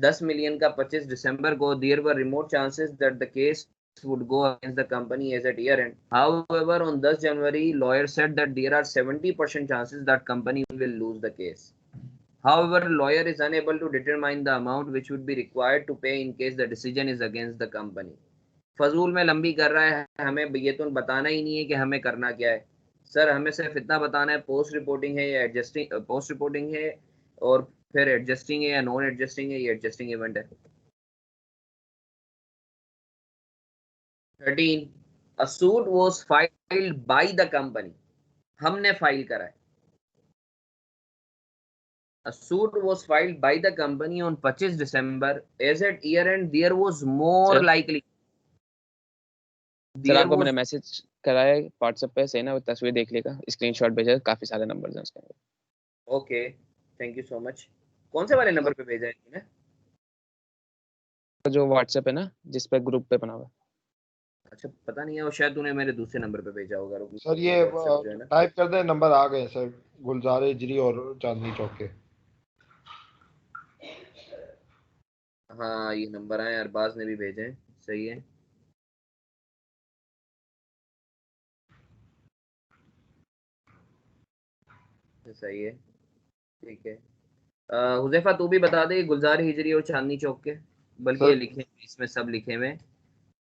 Speaker 1: 10 मिलियन का 25 दिसंबर को। There were remote chances that the case would go against the company as at year end. However, on 10 January, lawyer said that there are 70% chances that company will lose the case. However, lawyer is unable to determine the amount which would be required to pay in case the decision is against the company. फजूल में लंबी कर रहा है, हमें ये तो बताना ही नहीं है कि हमें करना क्या है। सर हमें सिर्फ इतना बताना है पोस्ट रिपोर्टिंग है या एडजस्टिंग, पोस्ट रिपोर्टिंग है और फिर एडजस्टिंग है या नॉन एडजस्टिंग है, ये एडजस्टिंग इवेंट है। 13 अ suit was filed by the company, हमने फाइल करा है। A suit was filed by the company on 25 December. As at year end, there was more
Speaker 8: sir
Speaker 1: likely.
Speaker 8: Sir
Speaker 1: There
Speaker 8: आपको मैंने
Speaker 1: was
Speaker 8: message करा है WhatsApp पे, सही ना? वो तस्वीर देख लेगा, स्क्रीनशॉट भेजा, काफी सारे नंबर्स हैं उसके अंदर।
Speaker 1: okay. Thank you so much. कौन से वाले नंबर पे भेजा है तूने?
Speaker 8: जो व्हाट्सएप है ना, जिस पे ग्रुप पे बना हुआ है।
Speaker 1: अच्छा पता नहीं है, वो शायद तूने मेरे दूसरे नंबर पे भेजा होगा। रुक,
Speaker 5: सर ये
Speaker 1: WhatsApp जो है ना।
Speaker 5: टाइप कर दे, नंबर आ गए सर, गुलजार हिजरी और चांदनी चौक के।
Speaker 1: हाँ ये नंबर आए, अरबाज ने भी भेजे हैं, सही है। सही है, ठीक है। हुजैफा तू भी बता दे गुलजार हिजरी और चांदनी चौक के, बल्कि ये
Speaker 5: सर
Speaker 1: लिखे इसमें सब लिखे हुए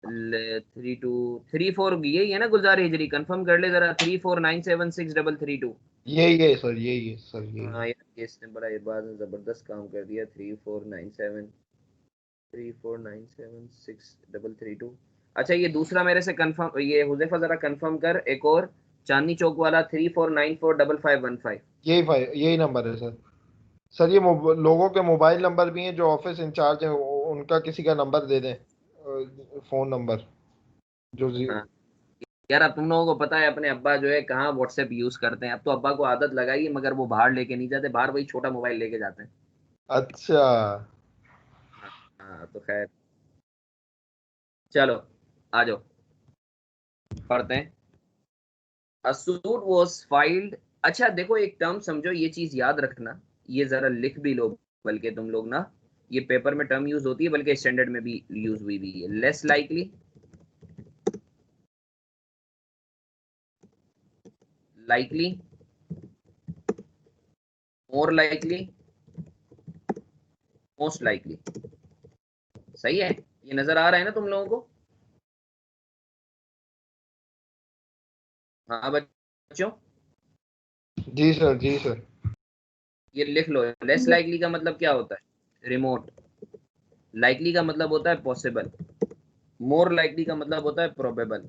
Speaker 1: 3234 यही है ना गुलजार हिजरी? कंफर्म कर ले जरा, 34976332।
Speaker 5: यही है सर, यही है सर, यही
Speaker 1: हाँ
Speaker 5: है।
Speaker 1: यार इसने बड़ा इरबाज ने जबरदस्त काम कर दिया। 349763476332। अच्छा ये दूसरा मेरे से कंफर्म, ये हुजैफा जरा कंफर्म कर एक और, चांदनी चौक वाला 34945515।
Speaker 5: यही नंबर है सर। सर ये लोगों के मोबाइल नंबर भी हैं, जो ऑफिस इंचार्ज हैं उनका किसी का नंबर दे दें, फोन नंबर जो
Speaker 1: हाँ यार अब तुम लोगों को पता है अपने अब्बा जो है कहाँ व्हाट्सएप यूज करते हैं। अब तो अब्बा को आदत लगाई है, मगर वो बाहर लेके नहीं जाते, बाहर वही छोटा मोबाइल लेके जाते हैं।
Speaker 5: अच्छा।
Speaker 1: हाँ तो खैर चलो आ जाओ पढ़ते हैं। A suit was filed। अच्छा देखो एक टर्म समझो, ये चीज याद रखना, ये जरा लिख भी लो, बल्कि तुम लोग ना, ये पेपर में टर्म यूज होती है, बल्कि स्टैंडर्ड में भी यूज हुई भी है। Less likely, likely, more likely, most likely. सही है, ये नजर आ रहा है ना तुम लोगों को? हाँ बच्चों
Speaker 5: जी सर, जी सर।
Speaker 1: ये लिख लो। लेस लाइकली का मतलब क्या होता है? रिमोट। लाइकली का मतलब होता है पॉसिबल। मोर लाइकली का मतलब होता है प्रोबेबल।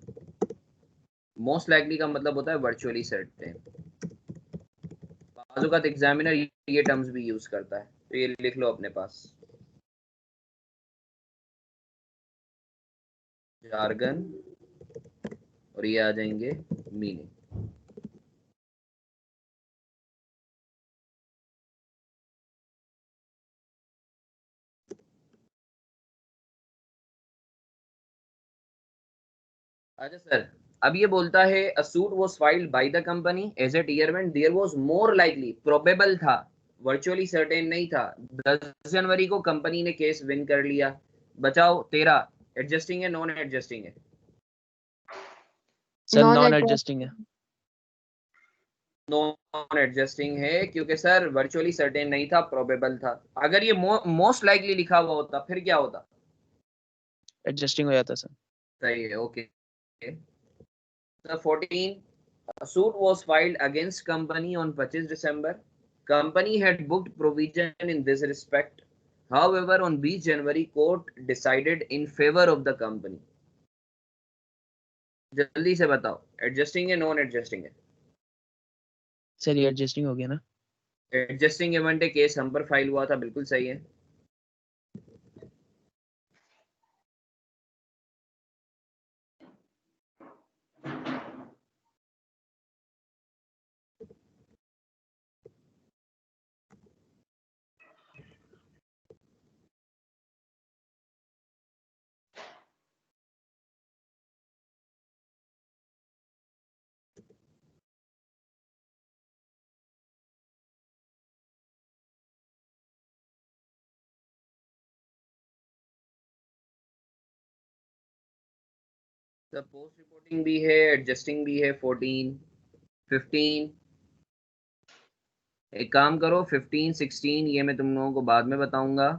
Speaker 1: मोस्ट लाइकली का मतलब होता है वर्चुअली सर्टेन। बाजुकात एग्जामिनर ये टर्म्स भी यूज करता है, तो ये लिख लो अपने पास। जार्गन और ये आ जाएंगे मीनिंग। अच्छा सर अब ये बोलता है a suit was filed by the company as at year end there was more likely, probable था, वर्चुअली सर्टेन नहीं था। 10 जनवरी को कंपनी ने केस विन कर लिया। बचाओ 13 एडजस्टिंग है नॉन एडजस्टिंग है?
Speaker 8: Sir
Speaker 3: non
Speaker 8: non
Speaker 3: adjust.
Speaker 8: Adjusting है।
Speaker 1: नॉन एडजस्टिंग है क्योंकि सर वर्चुअली सर्टेन नहीं था, प्रोबेबल था। अगर ये मोस्ट लाइकली लिखा हुआ होता फिर क्या होता?
Speaker 8: एडजस्टिंग हो जाता सर।
Speaker 1: सही है, okay. Sir 14 a suit was filed against company on 25 December. Company had booked provision in this respect. However, on 20 January, court decided in favor of the company. जल्दी से बताओ एडजस्टिंग है नॉन एडजस्टिंग है?
Speaker 8: Sir ये adjusting हो गया ना?
Speaker 1: Adjusting event है, केस हम पर फाइल हुआ था, बिल्कुल सही है। सर पोस्ट रिपोर्टिंग भी है, एडजस्टिंग भी है। 14 15 एक काम करो, 15 16 ये मैं तुम लोगों को बाद में बताऊंगा।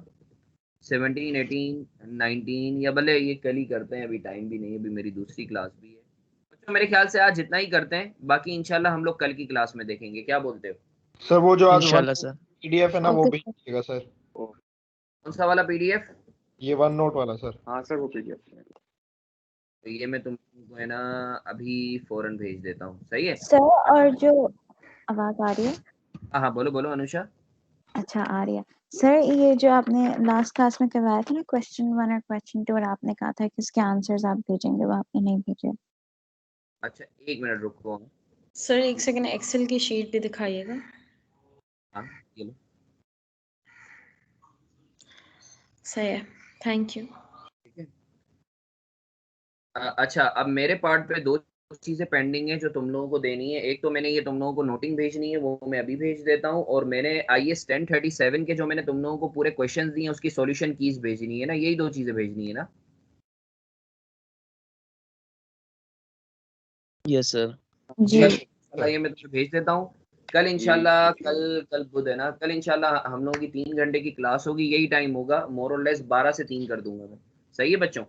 Speaker 1: 17, 18, 19 या भले ये कल ही करते हैं, अभी टाइम भी नहीं है, अभी मेरी दूसरी क्लास भी है। तो मेरे ख्याल से आज जितना ही करते हैं, बाकी इंशाल्लाह हम लोग कल की क्लास में देखेंगे, क्या बोलते हो?
Speaker 5: सर वो जो आज
Speaker 8: इंशाल्लाह सर।
Speaker 5: पीडीएफ है ना वो
Speaker 11: ओके
Speaker 5: भेज दीजिएगा सर।
Speaker 1: कौन सा वाला पीडीएफ?
Speaker 5: ये वन नोट वाला सर।
Speaker 7: हाँ सर वो पीडीएफ
Speaker 1: तो ये मैं तुमको है ना अभी फौरन भेज देता हूँ, सही है?
Speaker 11: सर, और जो आवाज आ रही है?
Speaker 1: हाँ हाँ बोलो बोलो अनुषा।
Speaker 11: अच्छा आ रही है सर। ये जो आपने लास्ट क्लास में करवाया था ना क्वेश्चन 1 और क्वेश्चन 2, और आपने कहा था कि इसके आंसर्स आप भेजेंगे, वो आपने नहीं भेजे।
Speaker 1: अच्छा 1 मिनट रुको।
Speaker 10: सर एक सेकंड, एक्सेल की शीट भी दिखाइएगा।
Speaker 1: हाँ ये लो।
Speaker 10: सही है, थैंक यू।
Speaker 1: ठीक है। अच्छा अब मेरे पार्ट पे 2 चीजें पेंडिंग है जो तुम लोगों को देनी है। एक तो मैंने ये तुम लोगों को नोटिंग भेजनी है, वो मैं अभी भेज देता हूँ। और मैंने IAS 1037 के जो मैंने तुम लोगों को पूरे क्वेश्चंस दिए हैं उसकी सॉल्यूशन कीज भेजनी है ना, यही 2 चीजें भेजनी है ना?
Speaker 8: Yes sir.
Speaker 11: जी
Speaker 1: इंशाल्लाह ये मैं तुम्हें भेज देता हूँ। कल इंशाल्लाह कल बुध है ना, कल इंशाल्लाह हम लोगों की 3 घंटे की क्लास होगी, यही टाइम होगा, मोर और लेस 12 से 3 कर दूंगा मैं। सही है बच्चों?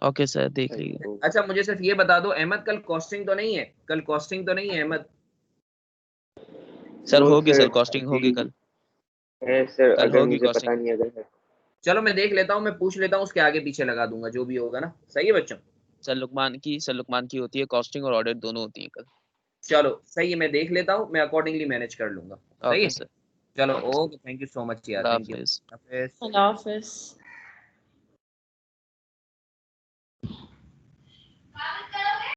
Speaker 8: ओके सर, देख लीजिए।
Speaker 1: अच्छा मुझे सिर्फ ये बता दो अहमद, कल कॉस्टिंग तो नहीं है? कल कॉस्टिंग तो नहीं है अहमद?
Speaker 8: सर
Speaker 9: वो
Speaker 8: होगी
Speaker 9: सर
Speaker 8: सर, कॉस्टिंग होगी कल।
Speaker 9: है सर,
Speaker 8: कल
Speaker 9: अगर
Speaker 8: होगी
Speaker 9: मुझे
Speaker 8: कॉस्टिंग।
Speaker 9: पता नहीं अगर है।
Speaker 1: चलो मैं देख लेता हूँ, मैं पूछ लेता हूँ, उसके आगे पीछे लगा दूंगा जो भी होगा ना। सही है बच्चों?
Speaker 8: सर लुकमान की होती है, कॉस्टिंग और ऑडिट दोनों होती है कल।
Speaker 1: चलो सही है, मैं देख लेता हूँ, मैं अकॉर्डिंगली मैनेज कर लूंगा। सही
Speaker 8: ओके
Speaker 1: है?
Speaker 8: सर।
Speaker 1: चलो
Speaker 8: okay sir.
Speaker 1: Okay, thank you so much यार,
Speaker 8: अल्लाह
Speaker 1: thank you.
Speaker 8: Hafiz.
Speaker 10: Allah Hafiz.